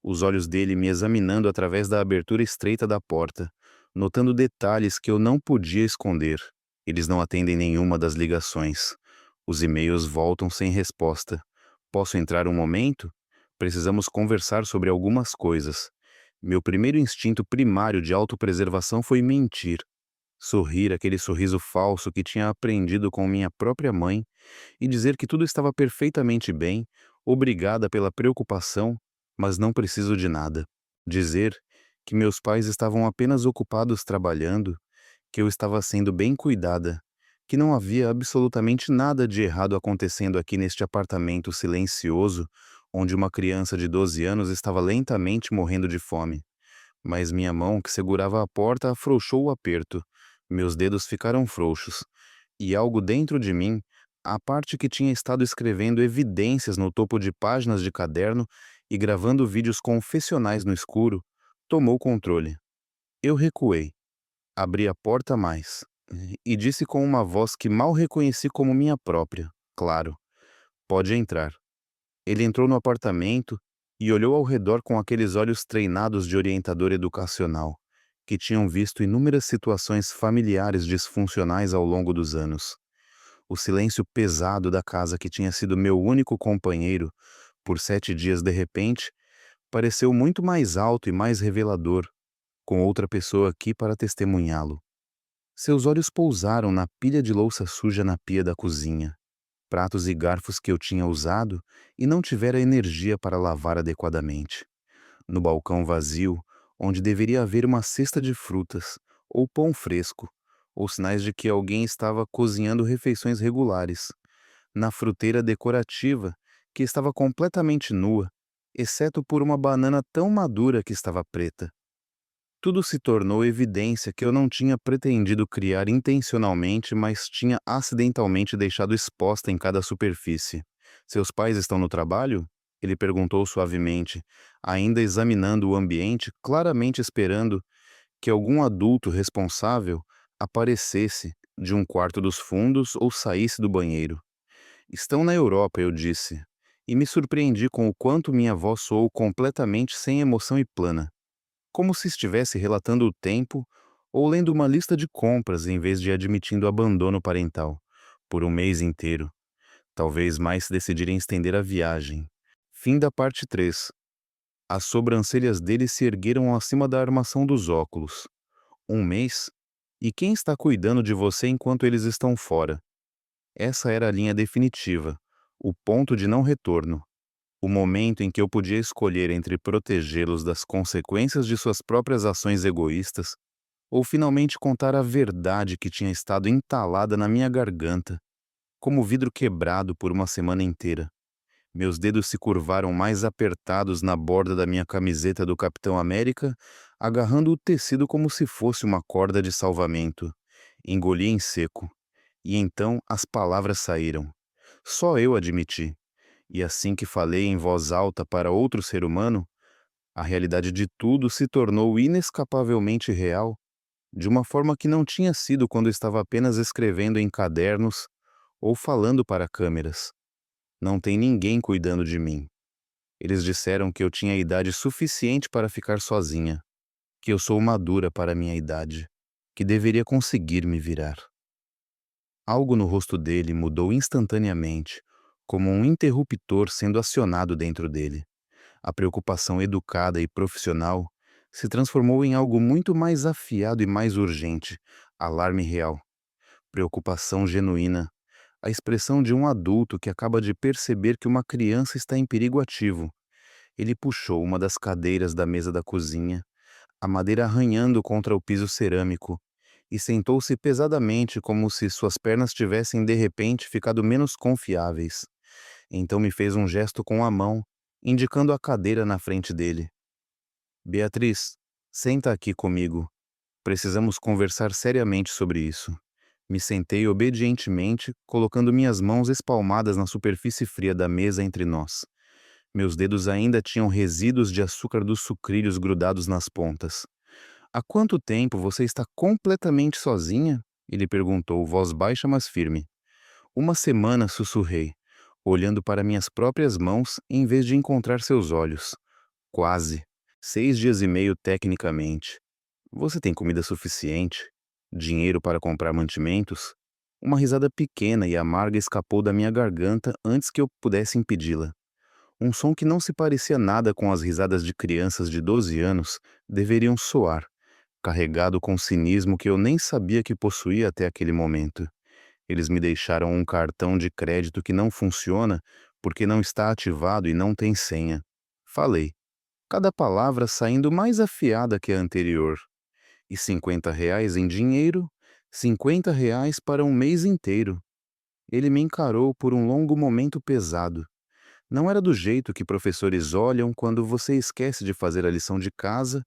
os olhos dele me examinando através da abertura estreita da porta, notando detalhes que eu não podia esconder. "Eles não atendem nenhuma das ligações. Os e-mails voltam sem resposta. Posso entrar um momento? Precisamos conversar sobre algumas coisas." Meu primeiro instinto primário de autopreservação foi mentir. Sorrir aquele sorriso falso que tinha aprendido com minha própria mãe e dizer que tudo estava perfeitamente bem, obrigada pela preocupação, mas não preciso de nada. Dizer que meus pais estavam apenas ocupados trabalhando, que eu estava sendo bem cuidada, que não havia absolutamente nada de errado acontecendo aqui neste apartamento silencioso, onde uma criança de 12 anos estava lentamente morrendo de fome. Mas minha mão, que segurava a porta, afrouxou o aperto. Meus dedos ficaram frouxos. E algo dentro de mim, a parte que tinha estado escrevendo evidências no topo de páginas de caderno e gravando vídeos confessionais no escuro, tomou controle. Eu recuei, abri a porta mais, e disse com uma voz que mal reconheci como minha própria: "Claro, pode entrar." Ele entrou no apartamento e olhou ao redor com aqueles olhos treinados de orientador educacional, que tinham visto inúmeras situações familiares disfuncionais ao longo dos anos. O silêncio pesado da casa que tinha sido meu único companheiro por 7 dias de repente pareceu muito mais alto e mais revelador, com outra pessoa aqui para testemunhá-lo. Seus olhos pousaram na pilha de louça suja na pia da cozinha, pratos e garfos que eu tinha usado e não tivera energia para lavar adequadamente. No balcão vazio, onde deveria haver uma cesta de frutas, ou pão fresco, ou sinais de que alguém estava cozinhando refeições regulares. Na fruteira decorativa, que estava completamente nua, exceto por uma banana tão madura que estava preta. Tudo se tornou evidência que eu não tinha pretendido criar intencionalmente, mas tinha acidentalmente deixado exposta em cada superfície. "Seus pais estão no trabalho?" Ele perguntou suavemente, ainda examinando o ambiente, claramente esperando que algum adulto responsável aparecesse de um quarto dos fundos ou saísse do banheiro. Estão na Europa, eu disse, e me surpreendi com o quanto minha voz soou completamente sem emoção e plana, como se estivesse relatando o tempo ou lendo uma lista de compras em vez de admitindo abandono parental, por um mês inteiro. Talvez mais se decidirem estender a viagem. Fim da parte 3. As sobrancelhas dele se ergueram acima da armação dos óculos. Um mês? E quem está cuidando de você enquanto eles estão fora? Essa era a linha definitiva, o ponto de não retorno, o momento em que eu podia escolher entre protegê-los das consequências de suas próprias ações egoístas ou finalmente contar a verdade que tinha estado entalada na minha garganta, como vidro quebrado por uma semana inteira. Meus dedos se curvaram mais apertados na borda da minha camiseta do Capitão América, agarrando o tecido como se fosse uma corda de salvamento. Engoli em seco. E então as palavras saíram. Só eu admiti. E assim que falei em voz alta para outro ser humano, a realidade de tudo se tornou inescapavelmente real, de uma forma que não tinha sido quando estava apenas escrevendo em cadernos ou falando para câmeras. Não tem ninguém cuidando de mim. Eles disseram que eu tinha idade suficiente para ficar sozinha, que eu sou madura para minha idade, que deveria conseguir me virar. Algo no rosto dele mudou instantaneamente, como um interruptor sendo acionado dentro dele. A preocupação educada e profissional se transformou em algo muito mais afiado e mais urgente, alarme real, preocupação genuína, a expressão de um adulto que acaba de perceber que uma criança está em perigo ativo. Ele puxou uma das cadeiras da mesa da cozinha, a madeira arranhando contra o piso cerâmico, e sentou-se pesadamente como se suas pernas tivessem de repente ficado menos confiáveis. Então me fez um gesto com a mão, indicando a cadeira na frente dele. Beatriz, senta aqui comigo. Precisamos conversar seriamente sobre isso. Me sentei obedientemente, colocando minhas mãos espalmadas na superfície fria da mesa entre nós. Meus dedos ainda tinham resíduos de açúcar dos sucrilhos grudados nas pontas. Há quanto tempo você está completamente sozinha? Ele perguntou, voz baixa mas firme. Uma semana, sussurrei, olhando para minhas próprias mãos em vez de encontrar seus olhos. Quase. 6 dias e meio tecnicamente. Você tem comida suficiente? Dinheiro para comprar mantimentos? Uma risada pequena e amarga escapou da minha garganta antes que eu pudesse impedi-la. Um som que não se parecia nada com as risadas de crianças de 12 anos deveriam soar, carregado com cinismo que eu nem sabia que possuía até aquele momento. Eles me deixaram um cartão de crédito que não funciona porque não está ativado e não tem senha. Falei, cada palavra saindo mais afiada que a anterior. E R$ 50 em dinheiro, R$ 50 para um mês inteiro. Ele me encarou por um longo momento pesado. Não era do jeito que professores olham quando você esquece de fazer a lição de casa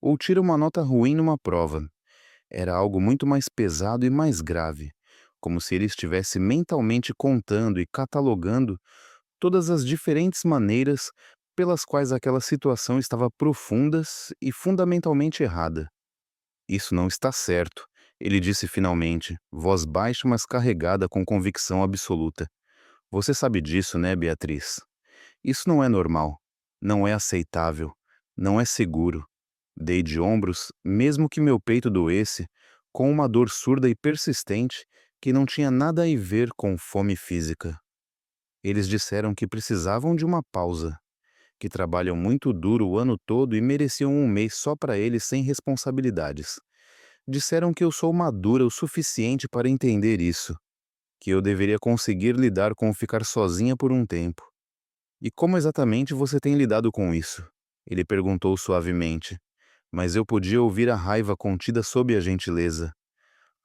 ou tira uma nota ruim numa prova. Era algo muito mais pesado e mais grave, como se ele estivesse mentalmente contando e catalogando todas as diferentes maneiras pelas quais aquela situação estava profundas e fundamentalmente errada. Isso não está certo, ele disse finalmente, voz baixa mas carregada com convicção absoluta. Você sabe disso, né, Beatriz? Isso não é normal, não é aceitável, não é seguro. Dei de ombros, mesmo que meu peito doesse, com uma dor surda e persistente que não tinha nada a ver com fome física. Eles disseram que precisavam de uma pausa, que trabalham muito duro o ano todo e mereciam um mês só para eles sem responsabilidades. Disseram que eu sou madura o suficiente para entender isso, que eu deveria conseguir lidar com ficar sozinha por um tempo. E como exatamente você tem lidado com isso? Ele perguntou suavemente, mas eu podia ouvir a raiva contida sob a gentileza.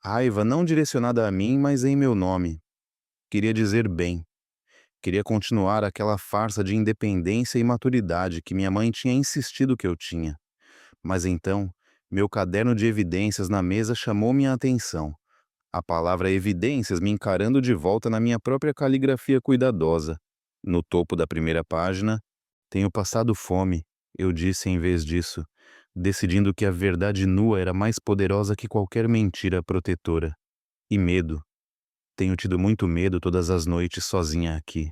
Raiva não direcionada a mim, mas em meu nome. Queria dizer bem. Queria continuar aquela farsa de independência e maturidade que minha mãe tinha insistido que eu tinha. Mas então, meu caderno de evidências na mesa chamou minha atenção. A palavra evidências me encarando de volta na minha própria caligrafia cuidadosa. No topo da primeira página, Tenho passado fome, eu disse em vez disso, decidindo que a verdade nua era mais poderosa que qualquer mentira protetora. E medo. Tenho tido muito medo todas as noites sozinha aqui.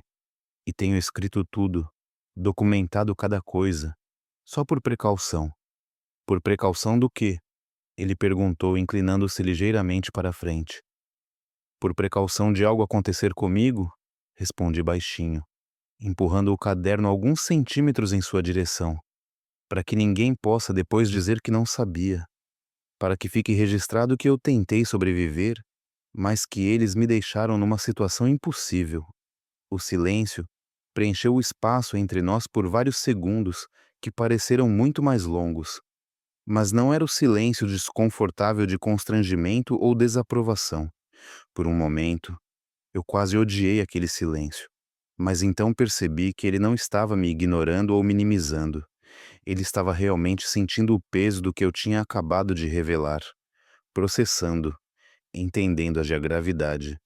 E tenho escrito tudo, documentado cada coisa, só por precaução. Por precaução do quê? Ele perguntou, inclinando-se ligeiramente para a frente. Por precaução de algo acontecer comigo? Respondi baixinho, empurrando o caderno alguns centímetros em sua direção, para que ninguém possa depois dizer que não sabia, para que fique registrado que eu tentei sobreviver, mas que eles me deixaram numa situação impossível. O silêncio preencheu o espaço entre nós por vários segundos que pareceram muito mais longos. Mas não era o silêncio desconfortável de constrangimento ou desaprovação. Por um momento, eu quase odiei aquele silêncio. Mas então percebi que ele não estava me ignorando ou minimizando. Ele estava realmente sentindo o peso do que eu tinha acabado de revelar, processando, entendendo a gravidade.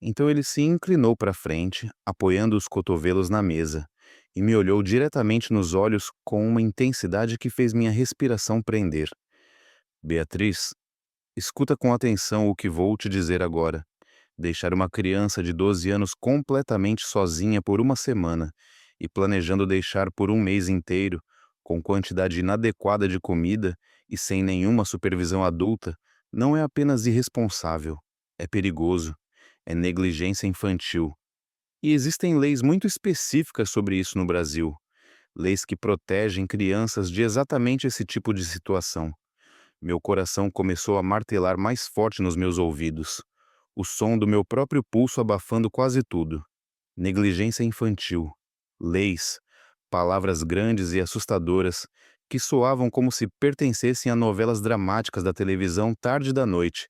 Então ele se inclinou para frente, apoiando os cotovelos na mesa, e me olhou diretamente nos olhos com uma intensidade que fez minha respiração prender. Beatriz, escuta com atenção o que vou te dizer agora. Deixar uma criança de 12 anos completamente sozinha por uma semana e planejando deixar por um mês inteiro, com quantidade inadequada de comida e sem nenhuma supervisão adulta, não é apenas irresponsável, é perigoso, é negligência infantil. E existem leis muito específicas sobre isso no Brasil, leis que protegem crianças de exatamente esse tipo de situação. Meu coração começou a martelar mais forte nos meus ouvidos, o som do meu próprio pulso abafando quase tudo. Negligência infantil, leis, palavras grandes e assustadoras que soavam como se pertencessem a novelas dramáticas da televisão tarde da noite,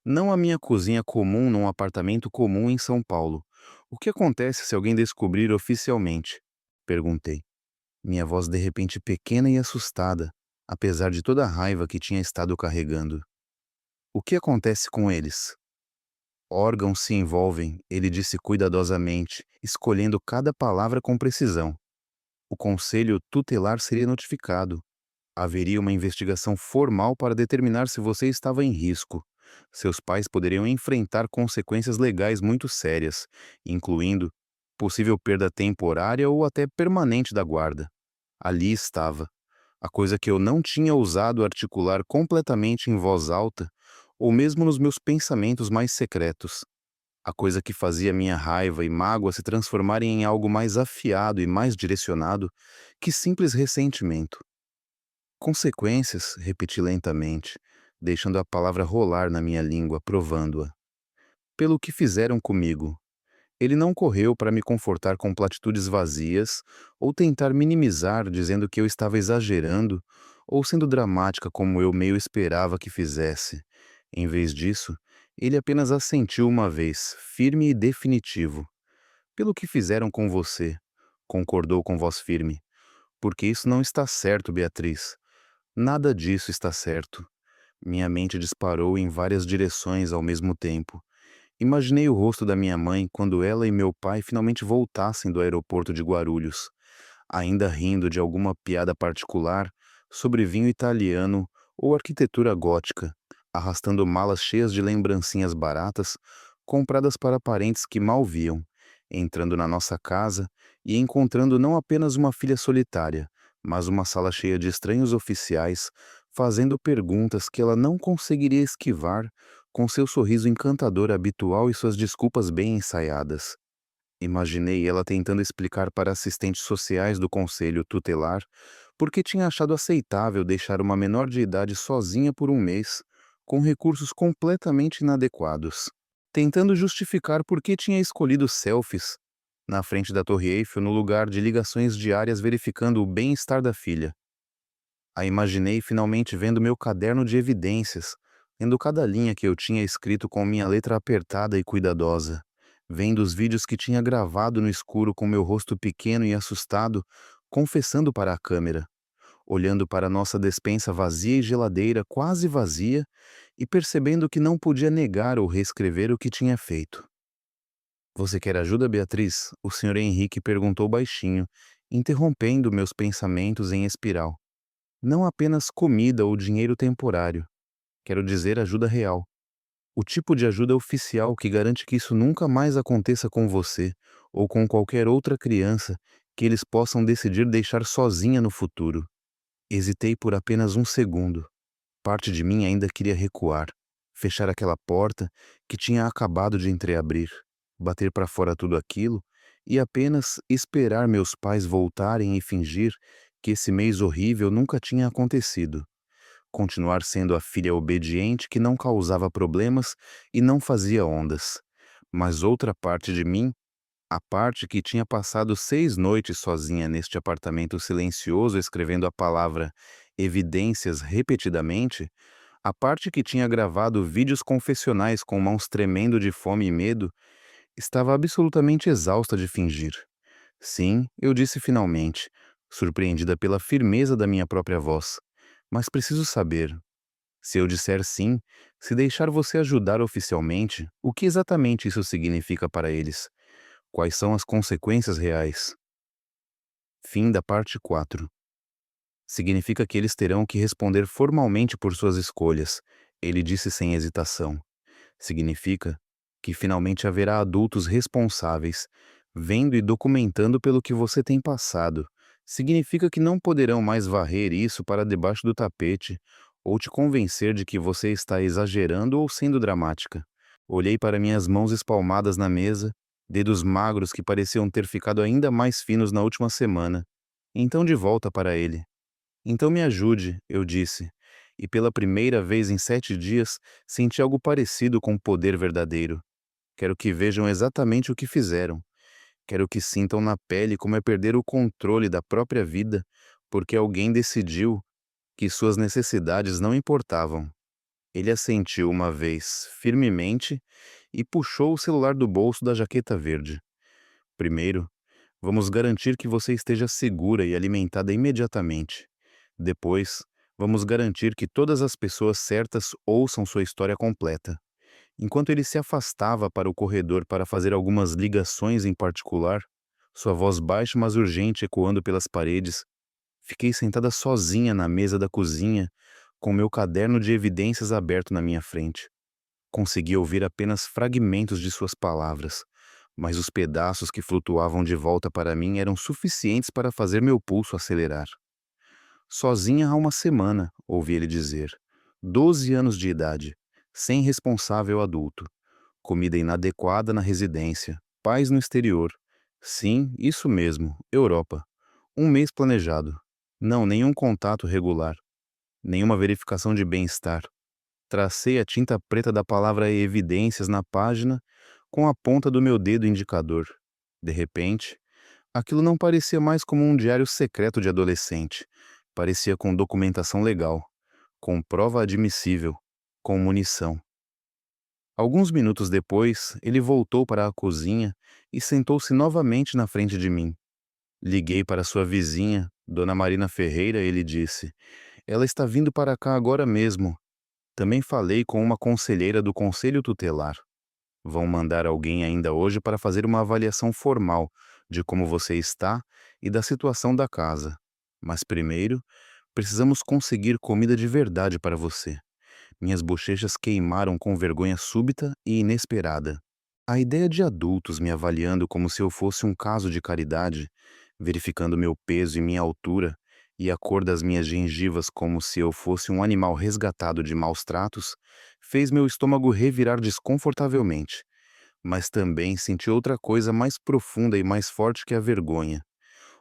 não a minha cozinha comum num apartamento comum em São Paulo. O que acontece se alguém descobrir oficialmente? Perguntei. Minha voz de repente pequena e assustada, apesar de toda a raiva que tinha estado carregando. O que acontece com eles? Órgãos se envolvem, ele disse cuidadosamente, escolhendo cada palavra com precisão. O conselho tutelar seria notificado. Haveria uma investigação formal para determinar se você estava em risco. Seus pais poderiam enfrentar consequências legais muito sérias, incluindo possível perda temporária ou até permanente da guarda. Ali estava, a coisa que eu não tinha ousado articular completamente em voz alta, ou mesmo nos meus pensamentos mais secretos. A coisa que fazia minha raiva e mágoa se transformarem em algo mais afiado e mais direcionado que simples ressentimento. Consequências, repeti lentamente, deixando a palavra rolar na minha língua, provando-a. Pelo que fizeram comigo. Ele não correu para me confortar com platitudes vazias ou tentar minimizar dizendo que eu estava exagerando ou sendo dramática como eu meio esperava que fizesse. Em vez disso, ele apenas assentiu uma vez, firme e definitivo. Pelo que fizeram com você, concordou com voz firme. Porque isso não está certo, Beatriz. Nada disso está certo. Minha mente disparou em várias direções ao mesmo tempo. Imaginei o rosto da minha mãe quando ela e meu pai finalmente voltassem do aeroporto de Guarulhos, ainda rindo de alguma piada particular sobre vinho italiano ou arquitetura gótica, arrastando malas cheias de lembrancinhas baratas compradas para parentes que mal viam, entrando na nossa casa e encontrando não apenas uma filha solitária, mas uma sala cheia de estranhos oficiais fazendo perguntas que ela não conseguiria esquivar com seu sorriso encantador habitual e suas desculpas bem ensaiadas. Imaginei ela tentando explicar para assistentes sociais do conselho tutelar por que tinha achado aceitável deixar uma menor de idade sozinha por um mês, com recursos completamente inadequados, tentando justificar por que tinha escolhido selfies na frente da Torre Eiffel no lugar de ligações diárias verificando o bem-estar da filha. A imaginei finalmente vendo meu caderno de evidências, lendo cada linha que eu tinha escrito com minha letra apertada e cuidadosa, vendo os vídeos que tinha gravado no escuro com meu rosto pequeno e assustado, confessando para a câmera, olhando para nossa despensa vazia e geladeira quase vazia e percebendo que não podia negar ou reescrever o que tinha feito. Você quer ajuda, Beatriz? O Sr. Henrique perguntou baixinho, interrompendo meus pensamentos em espiral. Não apenas comida ou dinheiro temporário. Quero dizer ajuda real. O tipo de ajuda oficial que garante que isso nunca mais aconteça com você ou com qualquer outra criança que eles possam decidir deixar sozinha no futuro. Hesitei por apenas um segundo. Parte de mim ainda queria recuar, fechar aquela porta que tinha acabado de entreabrir, bater para fora tudo aquilo e apenas esperar meus pais voltarem e fingir que esse mês horrível nunca tinha acontecido. Continuar sendo a filha obediente que não causava problemas e não fazia ondas. Mas outra parte de mim, a parte que tinha passado 6 noites sozinha neste apartamento silencioso escrevendo a palavra evidências repetidamente, a parte que tinha gravado vídeos confessionais com mãos tremendo de fome e medo, estava absolutamente exausta de fingir. Sim, eu disse finalmente, surpreendida pela firmeza da minha própria voz. Mas preciso saber, se eu disser sim, se deixar você ajudar oficialmente, o que exatamente isso significa para eles? Quais são as consequências reais? Fim da parte 4. Significa que eles terão que responder formalmente por suas escolhas, ele disse sem hesitação. Significa que finalmente haverá adultos responsáveis, vendo e documentando pelo que você tem passado. Significa que não poderão mais varrer isso para debaixo do tapete ou te convencer de que você está exagerando ou sendo dramática. Olhei para minhas mãos espalmadas na mesa, dedos magros que pareciam ter ficado ainda mais finos na última semana. Então de volta para ele. Então me ajude, eu disse, e pela primeira vez em 7 dias senti algo parecido com o poder verdadeiro. Quero que vejam exatamente o que fizeram. Quero que sintam na pele como é perder o controle da própria vida, porque alguém decidiu que suas necessidades não importavam. Ele assentiu uma vez, firmemente, e puxou o celular do bolso da jaqueta verde. Primeiro, vamos garantir que você esteja segura e alimentada imediatamente. Depois, vamos garantir que todas as pessoas certas ouçam sua história completa. Enquanto ele se afastava para o corredor para fazer algumas ligações em particular, sua voz baixa mas urgente ecoando pelas paredes, fiquei sentada sozinha na mesa da cozinha, com meu caderno de evidências aberto na minha frente. Consegui ouvir apenas fragmentos de suas palavras, mas os pedaços que flutuavam de volta para mim eram suficientes para fazer meu pulso acelerar. Sozinha há uma semana, ouvi ele dizer. 12 anos de idade, sem responsável adulto. Comida inadequada na residência, pais no exterior. Sim, isso mesmo, Europa. Um mês planejado. Não, nenhum contato regular. Nenhuma verificação de bem-estar. Tracei a tinta preta da palavra evidências na página com a ponta do meu dedo indicador. De repente, aquilo não parecia mais como um diário secreto de adolescente. Parecia com documentação legal, com prova admissível, com munição. Alguns minutos depois, ele voltou para a cozinha e sentou-se novamente na frente de mim. Liguei para sua vizinha, Dona Marina Ferreira, ele disse. Ela está vindo para cá agora mesmo. Também falei com uma conselheira do Conselho Tutelar. Vão mandar alguém ainda hoje para fazer uma avaliação formal de como você está e da situação da casa. Mas primeiro, precisamos conseguir comida de verdade para você. Minhas bochechas queimaram com vergonha súbita e inesperada. A ideia de adultos me avaliando como se eu fosse um caso de caridade, verificando meu peso e minha altura, e a cor das minhas gengivas como se eu fosse um animal resgatado de maus tratos, fez meu estômago revirar desconfortavelmente. Mas também senti outra coisa mais profunda e mais forte que a vergonha.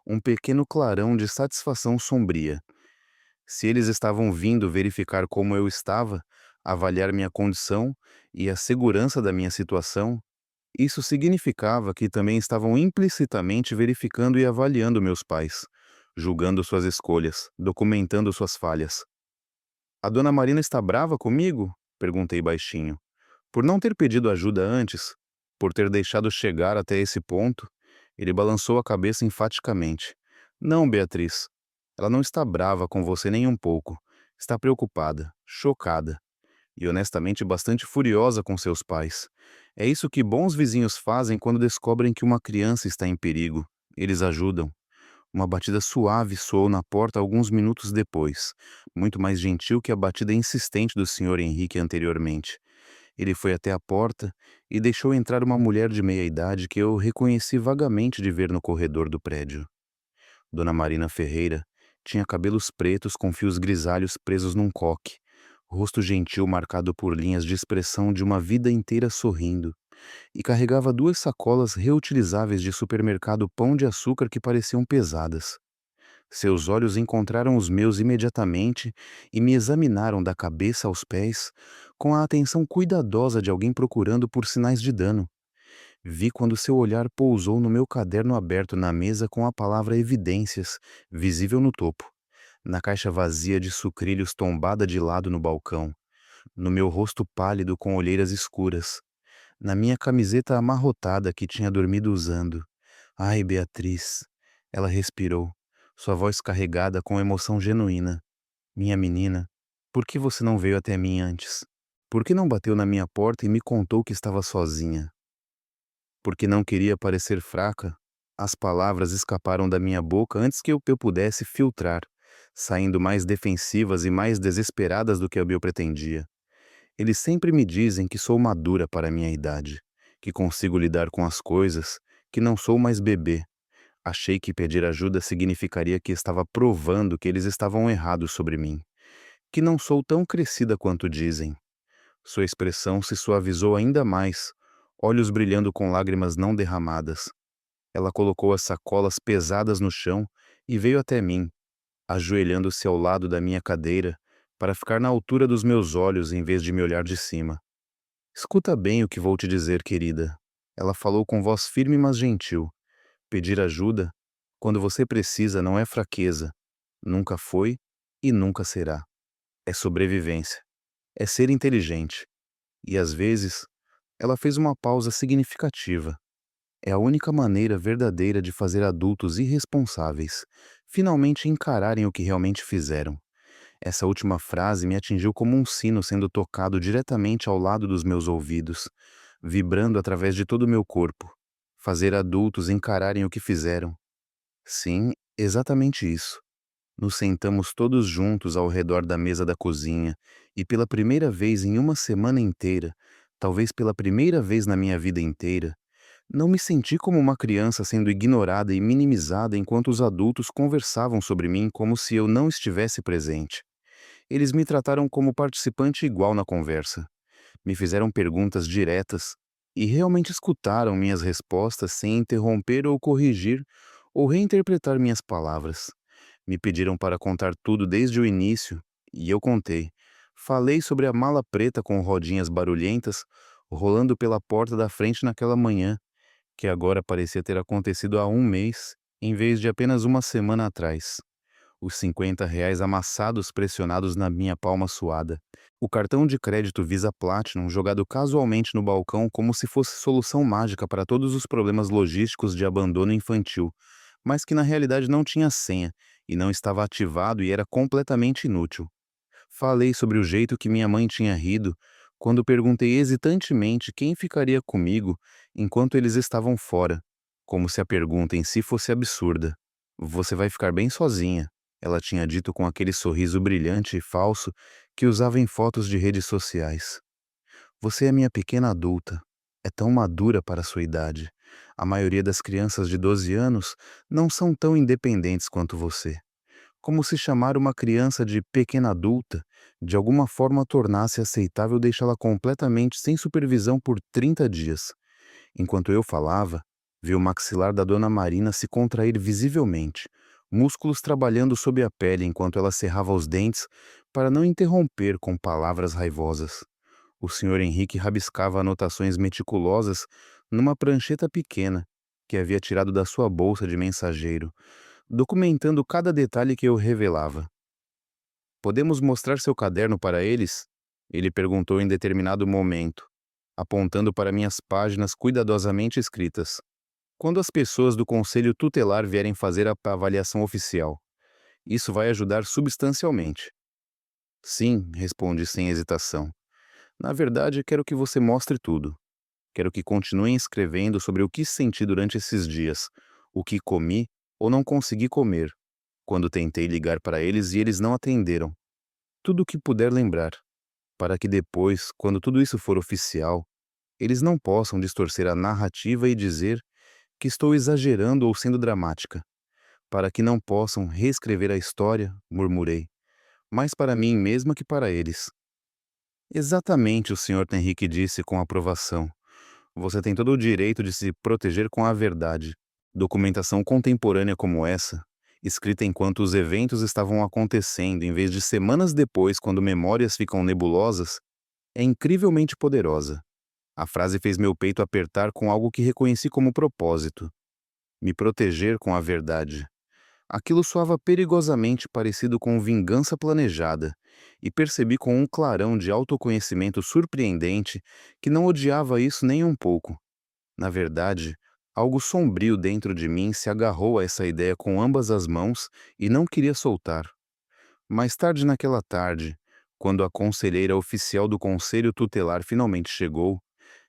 Um pequeno clarão de satisfação sombria. Se eles estavam vindo verificar como eu estava, avaliar minha condição e a segurança da minha situação, isso significava que também estavam implicitamente verificando e avaliando meus pais, julgando suas escolhas, documentando suas falhas. A dona Marina está brava comigo? Perguntei baixinho. Por não ter pedido ajuda antes, por ter deixado chegar até esse ponto, ele balançou a cabeça enfaticamente. Não, Beatriz. Ela não está brava com você nem um pouco. Está preocupada, chocada e honestamente bastante furiosa com seus pais. É isso que bons vizinhos fazem quando descobrem que uma criança está em perigo. Eles ajudam. Uma batida suave soou na porta alguns minutos depois, muito mais gentil que a batida insistente do Sr. Henrique anteriormente. Ele foi até a porta e deixou entrar uma mulher de meia idade que eu reconheci vagamente de ver no corredor do prédio. Dona Marina Ferreira tinha cabelos pretos com fios grisalhos presos num coque, rosto gentil marcado por linhas de expressão de uma vida inteira sorrindo, e carregava duas sacolas reutilizáveis de supermercado Pão de Açúcar que pareciam pesadas. Seus olhos encontraram os meus imediatamente e me examinaram da cabeça aos pés com a atenção cuidadosa de alguém procurando por sinais de dano. Vi quando seu olhar pousou no meu caderno aberto na mesa com a palavra evidências, visível no topo, na caixa vazia de sucrilhos tombada de lado no balcão, no meu rosto pálido com olheiras escuras, na minha camiseta amarrotada que tinha dormido usando. Ai, Beatriz. Ela respirou, sua voz carregada com emoção genuína. Minha menina, por que você não veio até mim antes? Por que não bateu na minha porta e me contou que estava sozinha? Porque não queria parecer fraca, as palavras escaparam da minha boca antes que eu pudesse filtrar, saindo mais defensivas e mais desesperadas do que eu pretendia. Eles sempre me dizem que sou madura para a minha idade, que consigo lidar com as coisas, que não sou mais bebê. Achei que pedir ajuda significaria que estava provando que eles estavam errados sobre mim, que não sou tão crescida quanto dizem. Sua expressão se suavizou ainda mais, olhos brilhando com lágrimas não derramadas. Ela colocou as sacolas pesadas no chão e veio até mim, ajoelhando-se ao lado da minha cadeira, para ficar na altura dos meus olhos em vez de me olhar de cima. Escuta bem o que vou te dizer, querida. Ela falou com voz firme mas gentil. Pedir ajuda, quando você precisa, não é fraqueza. Nunca foi e nunca será. É sobrevivência. É ser inteligente. E às vezes, ela fez uma pausa significativa. É a única maneira verdadeira de fazer adultos irresponsáveis finalmente encararem o que realmente fizeram. Essa última frase me atingiu como um sino sendo tocado diretamente ao lado dos meus ouvidos, vibrando através de todo o meu corpo. Fazer adultos encararem o que fizeram. Sim, exatamente isso. Nos sentamos todos juntos ao redor da mesa da cozinha e pela primeira vez em uma semana inteira, talvez pela primeira vez na minha vida inteira, não me senti como uma criança sendo ignorada e minimizada enquanto os adultos conversavam sobre mim como se eu não estivesse presente. Eles me trataram como participante igual na conversa. Me fizeram perguntas diretas e realmente escutaram minhas respostas sem interromper ou corrigir ou reinterpretar minhas palavras. Me pediram para contar tudo desde o início e eu contei. Falei sobre a mala preta com rodinhas barulhentas rolando pela porta da frente naquela manhã, que agora parecia ter acontecido há um mês, em vez de apenas uma semana atrás. Os R$ 50 amassados pressionados na minha palma suada. O cartão de crédito Visa Platinum jogado casualmente no balcão como se fosse solução mágica para todos os problemas logísticos de abandono infantil, mas que na realidade não tinha senha e não estava ativado e era completamente inútil. Falei sobre o jeito que minha mãe tinha rido quando perguntei hesitantemente quem ficaria comigo enquanto eles estavam fora, como se a pergunta em si fosse absurda. Você vai ficar bem sozinha, ela tinha dito com aquele sorriso brilhante e falso que usava em fotos de redes sociais. Você é minha pequena adulta. É tão madura para sua idade. A maioria das crianças de 12 anos não são tão independentes quanto você. Como se chamar uma criança de pequena adulta, de alguma forma tornasse aceitável deixá-la completamente sem supervisão por 30 dias. Enquanto eu falava, vi o maxilar da dona Marina se contrair visivelmente, músculos trabalhando sob a pele enquanto ela cerrava os dentes para não interromper com palavras raivosas. O senhor Henrique rabiscava anotações meticulosas numa prancheta pequena que havia tirado da sua bolsa de mensageiro, documentando cada detalhe que eu revelava. Podemos mostrar seu caderno para eles? Ele perguntou em determinado momento, apontando para minhas páginas cuidadosamente escritas. Quando as pessoas do conselho tutelar vierem fazer a avaliação oficial, isso vai ajudar substancialmente. Sim, respondi sem hesitação. Na verdade, quero que você mostre tudo. Quero que continuem escrevendo sobre o que senti durante esses dias, o que comi ou não consegui comer, quando tentei ligar para eles e eles não atenderam. Tudo o que puder lembrar, para que depois, quando tudo isso for oficial, eles não possam distorcer a narrativa e dizer que estou exagerando ou sendo dramática. Para que não possam reescrever a história, murmurei, mais para mim mesma que para eles. Exatamente, o Sr. Henrique disse com aprovação. Você tem todo o direito de se proteger com a verdade. Documentação contemporânea como essa, escrita enquanto os eventos estavam acontecendo em vez de semanas depois, quando memórias ficam nebulosas, é incrivelmente poderosa. A frase fez meu peito apertar com algo que reconheci como propósito. Me proteger com a verdade. Aquilo soava perigosamente parecido com vingança planejada, e percebi com um clarão de autoconhecimento surpreendente que não odiava isso nem um pouco. Na verdade, algo sombrio dentro de mim se agarrou a essa ideia com ambas as mãos e não queria soltar. Mais tarde naquela tarde, quando a conselheira oficial do Conselho Tutelar finalmente chegou,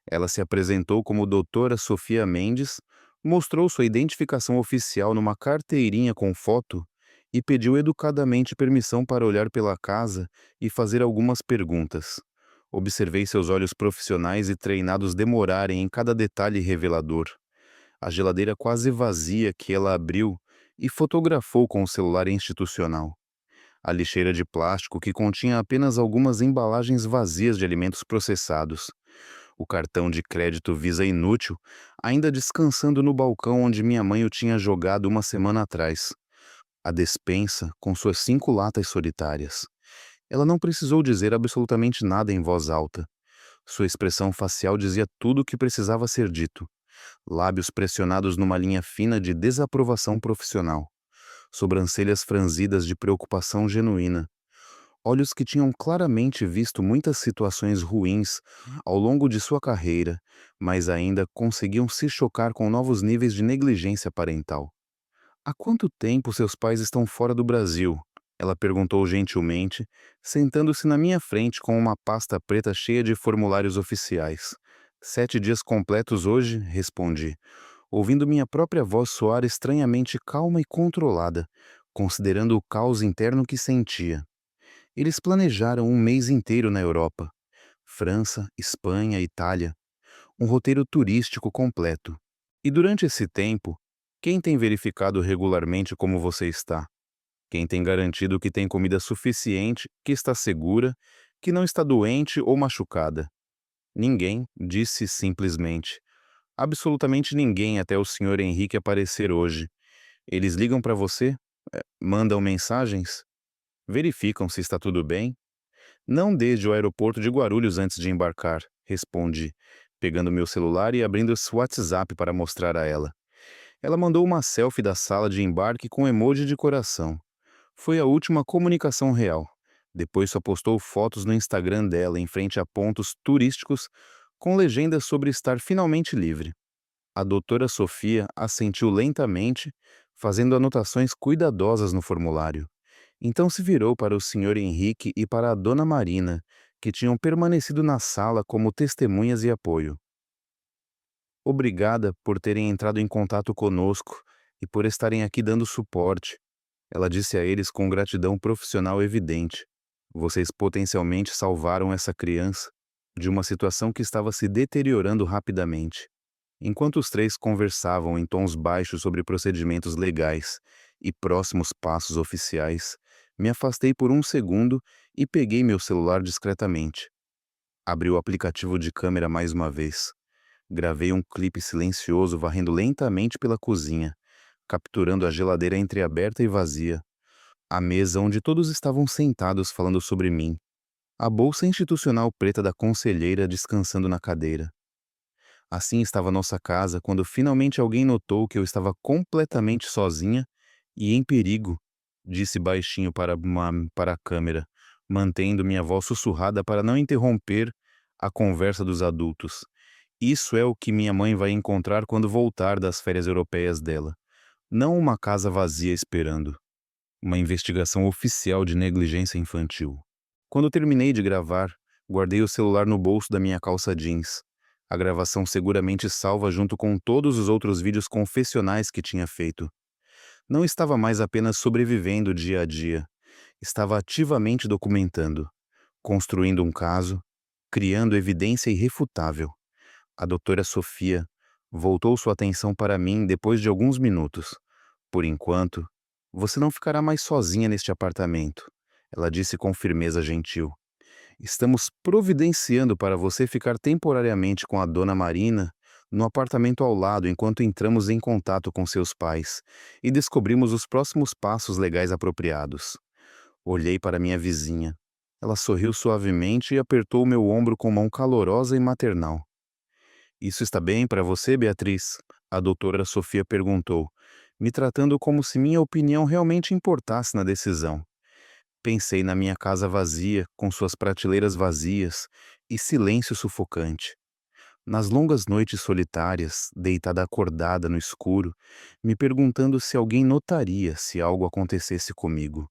ela se apresentou como doutora Sofia Mendes, mostrou sua identificação oficial numa carteirinha com foto e pediu educadamente permissão para olhar pela casa e fazer algumas perguntas. Observei seus olhos profissionais e treinados demorarem em cada detalhe revelador. A geladeira quase vazia que ela abriu e fotografou com o celular institucional. A lixeira de plástico que continha apenas algumas embalagens vazias de alimentos processados. O cartão de crédito Visa inútil, ainda descansando no balcão onde minha mãe o tinha jogado uma semana atrás. A despensa, com suas 5 latas solitárias. Ela não precisou dizer absolutamente nada em voz alta. Sua expressão facial dizia tudo o que precisava ser dito. Lábios pressionados numa linha fina de desaprovação profissional. Sobrancelhas franzidas de preocupação genuína. Olhos que tinham claramente visto muitas situações ruins ao longo de sua carreira, mas ainda conseguiam se chocar com novos níveis de negligência parental. Há quanto tempo seus pais estão fora do Brasil? Ela perguntou gentilmente, sentando-se na minha frente com uma pasta preta cheia de formulários oficiais. 7 dias completos hoje, respondi, ouvindo minha própria voz soar estranhamente calma e controlada, considerando o caos interno que sentia. Eles planejaram um mês inteiro na Europa. França, Espanha, Itália. Um roteiro turístico completo. E durante esse tempo, quem tem verificado regularmente como você está? Quem tem garantido que tem comida suficiente, que está segura, que não está doente ou machucada? Ninguém, disse simplesmente. Absolutamente ninguém até o Sr. Henrique aparecer hoje. Eles ligam para você? Mandam mensagens? Verificam se está tudo bem? Não desde o aeroporto de Guarulhos antes de embarcar, respondi, pegando meu celular e abrindo o WhatsApp para mostrar a ela. Ela mandou uma selfie da sala de embarque com emoji de coração. Foi a última comunicação real. Depois só postou fotos no Instagram dela em frente a pontos turísticos com legendas sobre estar finalmente livre. A doutora Sofia assentiu lentamente, fazendo anotações cuidadosas no formulário. Então se virou para o Sr. Henrique e para a Dona Marina, que tinham permanecido na sala como testemunhas e apoio. Obrigada por terem entrado em contato conosco e por estarem aqui dando suporte. Ela disse a eles com gratidão profissional evidente. Vocês potencialmente salvaram essa criança de uma situação que estava se deteriorando rapidamente. Enquanto os três conversavam em tons baixos sobre procedimentos legais e próximos passos oficiais, me afastei por um segundo e peguei meu celular discretamente. Abri o aplicativo de câmera mais uma vez. Gravei um clipe silencioso varrendo lentamente pela cozinha, capturando a geladeira entreaberta e vazia, a mesa onde todos estavam sentados falando sobre mim, a bolsa institucional preta da conselheira descansando na cadeira. Assim estava nossa casa quando finalmente alguém notou que eu estava completamente sozinha e em perigo, disse baixinho para a câmera, mantendo minha voz sussurrada para não interromper a conversa dos adultos. Isso é o que minha mãe vai encontrar quando voltar das férias europeias dela. Não uma casa vazia esperando. Uma investigação oficial de negligência infantil. Quando terminei de gravar, guardei o celular no bolso da minha calça jeans. A gravação seguramente salva junto com todos os outros vídeos confessionais que tinha feito. Não estava mais apenas sobrevivendo dia a dia, estava ativamente documentando, construindo um caso, criando evidência irrefutável. A doutora Sofia voltou sua atenção para mim depois de alguns minutos. Por enquanto, você não ficará mais sozinha neste apartamento, ela disse com firmeza gentil. Estamos providenciando para você ficar temporariamente com a dona Marina no apartamento ao lado enquanto entramos em contato com seus pais e descobrimos os próximos passos legais apropriados. Olhei para minha vizinha. Ela sorriu suavemente e apertou meu ombro com mão calorosa e maternal. Isso está bem para você, Beatriz? A doutora Sofia perguntou, me tratando como se minha opinião realmente importasse na decisão. Pensei na minha casa vazia, com suas prateleiras vazias e silêncio sufocante. Nas longas noites solitárias, deitada acordada no escuro, me perguntando se alguém notaria se algo acontecesse comigo.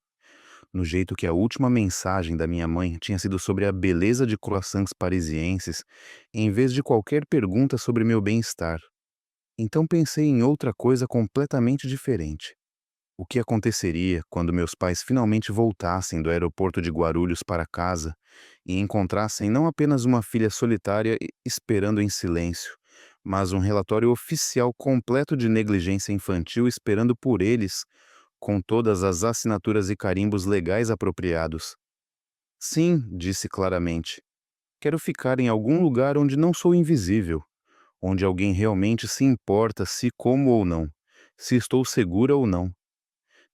No jeito que a última mensagem da minha mãe tinha sido sobre a beleza de croissants parisienses, em vez de qualquer pergunta sobre meu bem-estar. Então pensei em outra coisa completamente diferente. O que aconteceria quando meus pais finalmente voltassem do aeroporto de Guarulhos para casa e encontrassem não apenas uma filha solitária esperando em silêncio, mas um relatório oficial completo de negligência infantil esperando por eles, com todas as assinaturas e carimbos legais apropriados? Sim, disse claramente. Quero ficar em algum lugar onde não sou invisível, onde alguém realmente se importa se como ou não, se estou segura ou não.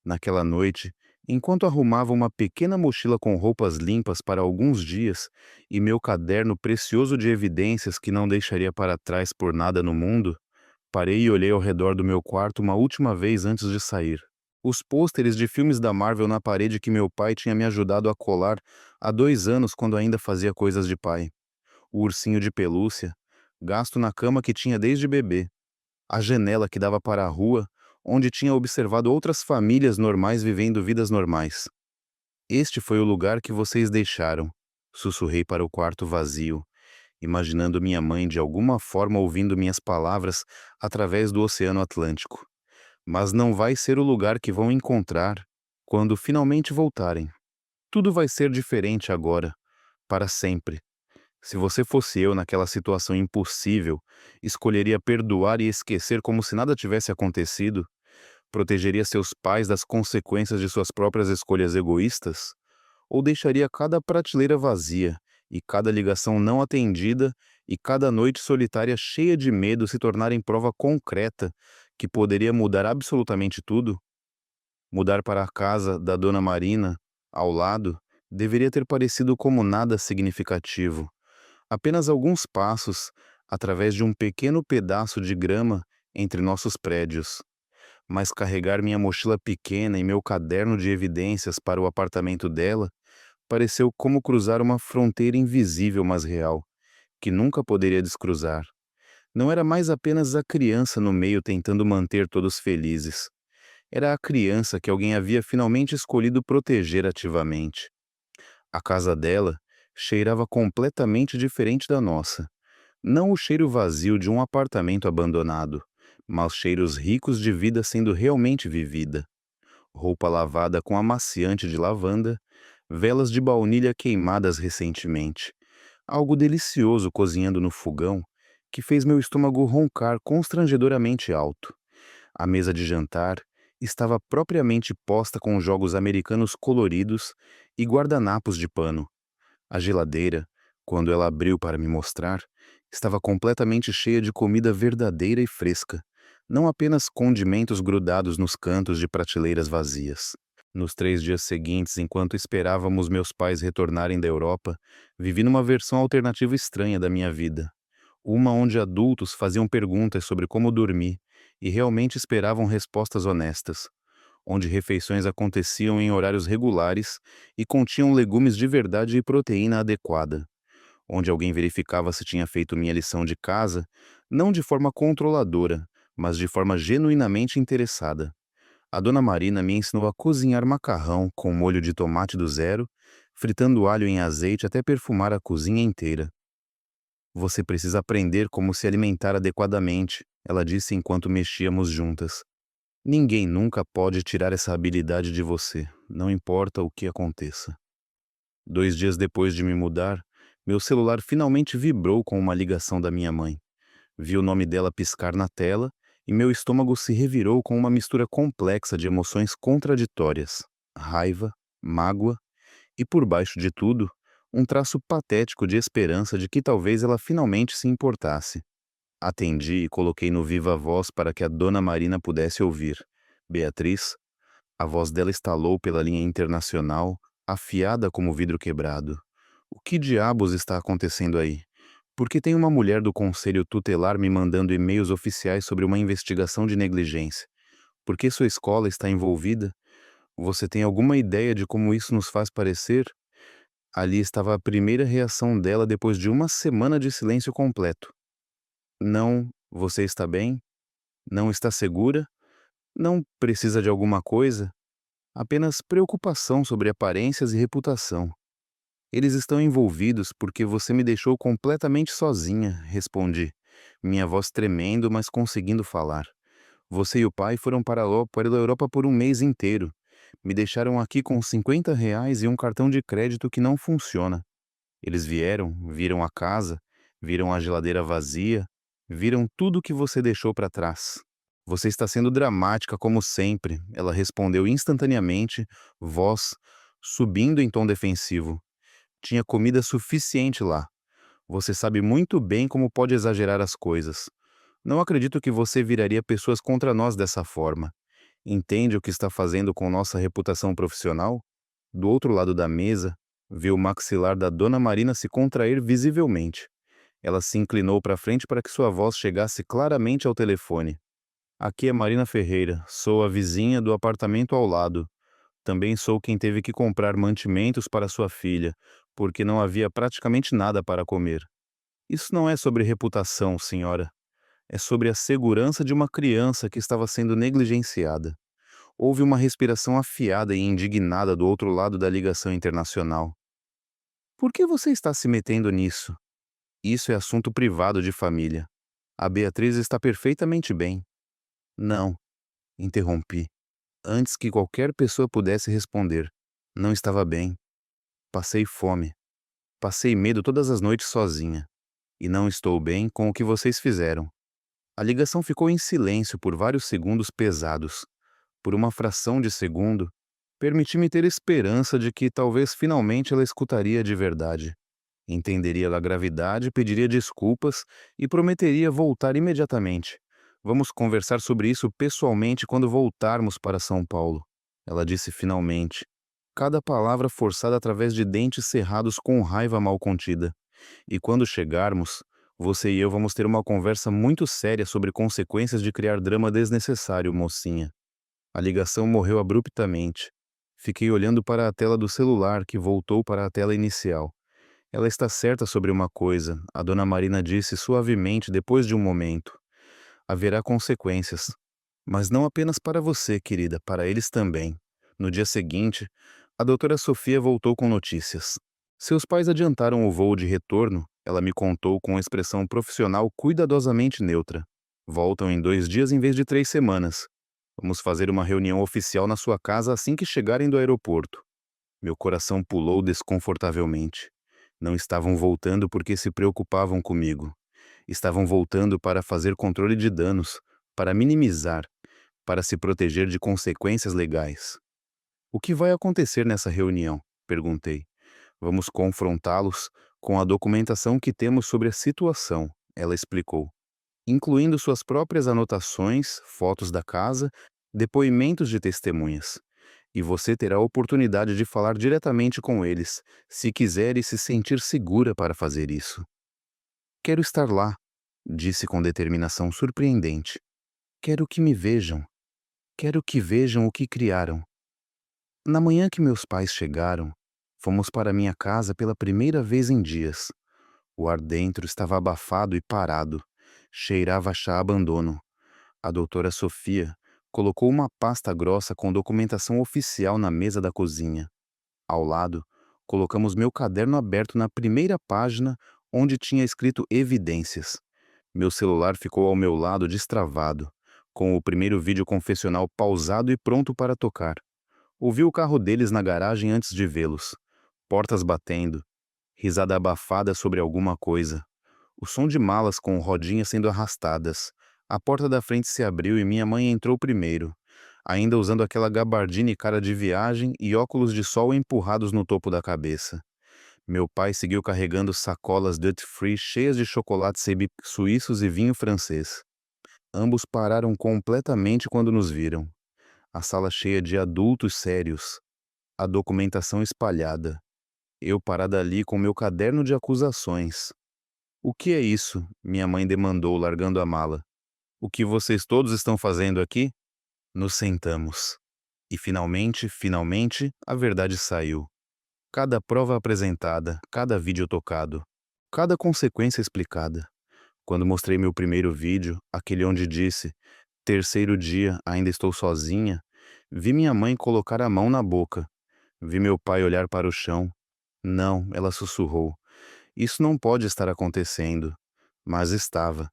Naquela noite, enquanto arrumava uma pequena mochila com roupas limpas para alguns dias e meu caderno precioso de evidências que não deixaria para trás por nada no mundo, parei e olhei ao redor do meu quarto uma última vez antes de sair. Os pôsteres de filmes da Marvel na parede que meu pai tinha me ajudado a colar há 2 anos quando ainda fazia coisas de pai. O ursinho de pelúcia, gasto na cama que tinha desde bebê. A janela que dava para a rua, onde tinha observado outras famílias normais vivendo vidas normais. Este foi o lugar que vocês deixaram, sussurrei para o quarto vazio, imaginando minha mãe de alguma forma ouvindo minhas palavras através do Oceano Atlântico. Mas não vai ser o lugar que vão encontrar quando finalmente voltarem. Tudo vai ser diferente agora, para sempre. Se você fosse eu naquela situação impossível, escolheria perdoar e esquecer como se nada tivesse acontecido? Protegeria seus pais das consequências de suas próprias escolhas egoístas? Ou deixaria cada prateleira vazia, e cada ligação não atendida, e cada noite solitária cheia de medo se tornarem prova concreta que poderia mudar absolutamente tudo? Mudar para a casa da dona Marina, ao lado, deveria ter parecido como nada significativo. Apenas alguns passos, através de um pequeno pedaço de grama entre nossos prédios. Mas carregar minha mochila pequena e meu caderno de evidências para o apartamento dela pareceu como cruzar uma fronteira invisível, mas real, que nunca poderia descruzar. Não era mais apenas a criança no meio tentando manter todos felizes. Era a criança que alguém havia finalmente escolhido proteger ativamente. A casa dela cheirava completamente diferente da nossa. Não o cheiro vazio de um apartamento abandonado, mas cheiros ricos de vida sendo realmente vivida. Roupa lavada com amaciante de lavanda, velas de baunilha queimadas recentemente. Algo delicioso cozinhando no fogão que fez meu estômago roncar constrangedoramente alto. A mesa de jantar estava propriamente posta com jogos americanos coloridos e guardanapos de pano. A geladeira, quando ela abriu para me mostrar, estava completamente cheia de comida verdadeira e fresca, não apenas condimentos grudados nos cantos de prateleiras vazias. Nos 3 dias seguintes, enquanto esperávamos meus pais retornarem da Europa, vivi numa versão alternativa estranha da minha vida. Uma onde adultos faziam perguntas sobre como dormir e realmente esperavam respostas honestas, onde refeições aconteciam em horários regulares e continham legumes de verdade e proteína adequada, onde alguém verificava se tinha feito minha lição de casa, não de forma controladora, mas de forma genuinamente interessada. A dona Marina me ensinou a cozinhar macarrão com molho de tomate do zero, fritando alho em azeite até perfumar a cozinha inteira. Você precisa aprender como se alimentar adequadamente, ela disse enquanto mexíamos juntas. Ninguém nunca pode tirar essa habilidade de você, não importa o que aconteça. 2 dias depois de me mudar, meu celular finalmente vibrou com uma ligação da minha mãe. Vi o nome dela piscar na tela e meu estômago se revirou com uma mistura complexa de emoções contraditórias: raiva, mágoa e, por baixo de tudo, um traço patético de esperança de que talvez ela finalmente se importasse. Atendi e coloquei no viva voz para que a dona Marina pudesse ouvir. Beatriz, a voz dela estalou pela linha internacional, afiada como vidro quebrado. O que diabos está acontecendo aí? Por que tem uma mulher do conselho tutelar me mandando e-mails oficiais sobre uma investigação de negligência? Por que sua escola está envolvida? Você tem alguma ideia de como isso nos faz parecer? Ali estava a primeira reação dela depois de uma semana de silêncio completo. Não, você está bem? Não está segura? Não precisa de alguma coisa? Apenas preocupação sobre aparências e reputação. Eles estão envolvidos porque você me deixou completamente sozinha, respondi, minha voz tremendo, mas conseguindo falar. Você e o pai foram para a Europa por um mês inteiro. Me deixaram aqui com R$ 50 e um cartão de crédito que não funciona. Eles vieram, viram a casa, viram a geladeira vazia, viram tudo que você deixou para trás. Você está sendo dramática como sempre, ela respondeu instantaneamente, voz subindo em tom defensivo. Tinha comida suficiente lá. Você sabe muito bem como pode exagerar as coisas. Não acredito que você viraria pessoas contra nós dessa forma. Entende o que está fazendo com nossa reputação profissional? Do outro lado da mesa, viu o maxilar da dona Marina se contrair visivelmente. Ela se inclinou para frente para que sua voz chegasse claramente ao telefone. Aqui é Marina Ferreira, sou a vizinha do apartamento ao lado. Também sou quem teve que comprar mantimentos para sua filha, porque não havia praticamente nada para comer. Isso não é sobre reputação, senhora. É sobre a segurança de uma criança que estava sendo negligenciada. Houve uma respiração afiada e indignada do outro lado da ligação internacional. Por que você está se metendo nisso? Isso é assunto privado de família. A Beatriz está perfeitamente bem. Não, interrompi, antes que qualquer pessoa pudesse responder. Não estava bem. Passei fome. Passei medo todas as noites sozinha. E não estou bem com o que vocês fizeram. A ligação ficou em silêncio por vários segundos pesados. Por uma fração de segundo, permiti-me ter esperança de que talvez finalmente ela escutaria de verdade. Entenderia a gravidade, pediria desculpas e prometeria voltar imediatamente. Vamos conversar sobre isso pessoalmente quando voltarmos para São Paulo. Ela disse finalmente, cada palavra forçada através de dentes cerrados com raiva mal contida. E quando chegarmos, você e eu vamos ter uma conversa muito séria sobre consequências de criar drama desnecessário, mocinha. A ligação morreu abruptamente. Fiquei olhando para a tela do celular que voltou para a tela inicial. Ela está certa sobre uma coisa, a dona Marina disse suavemente depois de um momento. Haverá consequências. Mas não apenas para você, querida, para eles também. No dia seguinte, a doutora Sofia voltou com notícias. Seus pais adiantaram o voo de retorno, ela me contou com expressão profissional cuidadosamente neutra. Voltam em 2 dias em vez de 3 semanas. Vamos fazer uma reunião oficial na sua casa assim que chegarem do aeroporto. Meu coração pulou desconfortavelmente. Não estavam voltando porque se preocupavam comigo. Estavam voltando para fazer controle de danos, para minimizar, para se proteger de consequências legais. O que vai acontecer nessa reunião? Perguntei. Vamos confrontá-los com a documentação que temos sobre a situação, ela explicou, incluindo suas próprias anotações, fotos da casa, depoimentos de testemunhas. E você terá a oportunidade de falar diretamente com eles, se quiser e se sentir segura para fazer isso. Quero estar lá, disse com determinação surpreendente. Quero que me vejam. Quero que vejam o que criaram. Na manhã que meus pais chegaram, fomos para minha casa pela primeira vez em dias. O ar dentro estava abafado e parado. Cheirava a chá abandono. A doutora Sofia colocou uma pasta grossa com documentação oficial na mesa da cozinha. Ao lado, colocamos meu caderno aberto na primeira página, onde tinha escrito evidências. Meu celular ficou ao meu lado destravado. com o primeiro vídeo confessional pausado e pronto para tocar. Ouvi o carro deles na garagem antes de vê-los. Portas batendo, risada abafada sobre alguma coisa. O som de malas com rodinhas sendo arrastadas. A porta da frente se abriu e minha mãe entrou primeiro, ainda usando aquela gabardina e cara de viagem e óculos de sol empurrados no topo da cabeça. Meu pai seguiu carregando sacolas duty-free cheias de chocolates suíços e vinho francês. Ambos pararam completamente quando nos viram. A sala cheia de adultos sérios, a documentação espalhada. Eu parada ali com meu caderno de acusações. "O que é isso?" minha mãe demandou, largando a mala. "O que vocês todos estão fazendo aqui?" Nos sentamos. E finalmente, a verdade saiu. Cada prova apresentada, cada vídeo tocado, cada consequência explicada. Quando mostrei meu primeiro vídeo, aquele onde disse: "Terceiro dia, ainda estou sozinha", vi minha mãe colocar a mão na boca. Vi meu pai olhar para o chão. "Não", ela sussurrou. "Isso não pode estar acontecendo." Mas estava.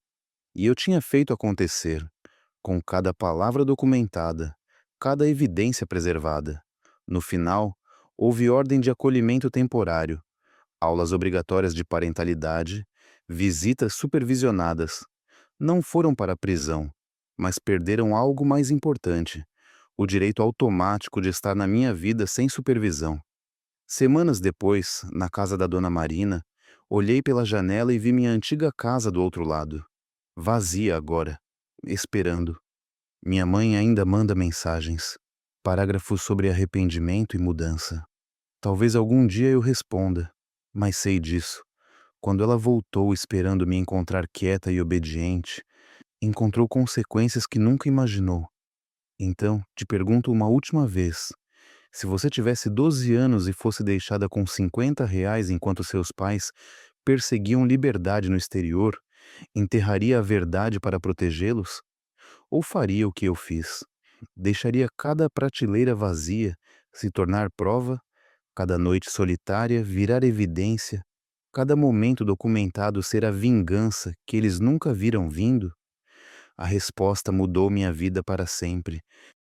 E eu tinha feito acontecer, com cada palavra documentada, cada evidência preservada. No final, houve ordem de acolhimento temporário, aulas obrigatórias de parentalidade, visitas supervisionadas. Não foram para a prisão, mas perderam algo mais importante: o direito automático de estar na minha vida sem supervisão. Semanas depois, na casa da dona Marina, olhei pela janela e vi minha antiga casa do outro lado, vazia agora, esperando. Minha mãe ainda manda mensagens, parágrafos sobre arrependimento e mudança. Talvez algum dia eu responda, mas sei disso. Quando ela voltou esperando me encontrar quieta e obediente, encontrou consequências que nunca imaginou. Então, te pergunto uma última vez: se você tivesse 12 anos e fosse deixada com R$ 50 enquanto seus pais perseguiam liberdade no exterior, enterraria a verdade para protegê-los? Ou faria o que eu fiz? Deixaria cada prateleira vazia se tornar prova, cada noite solitária virar evidência, cada momento documentado ser a vingança que eles nunca viram vindo? A resposta mudou minha vida para sempre.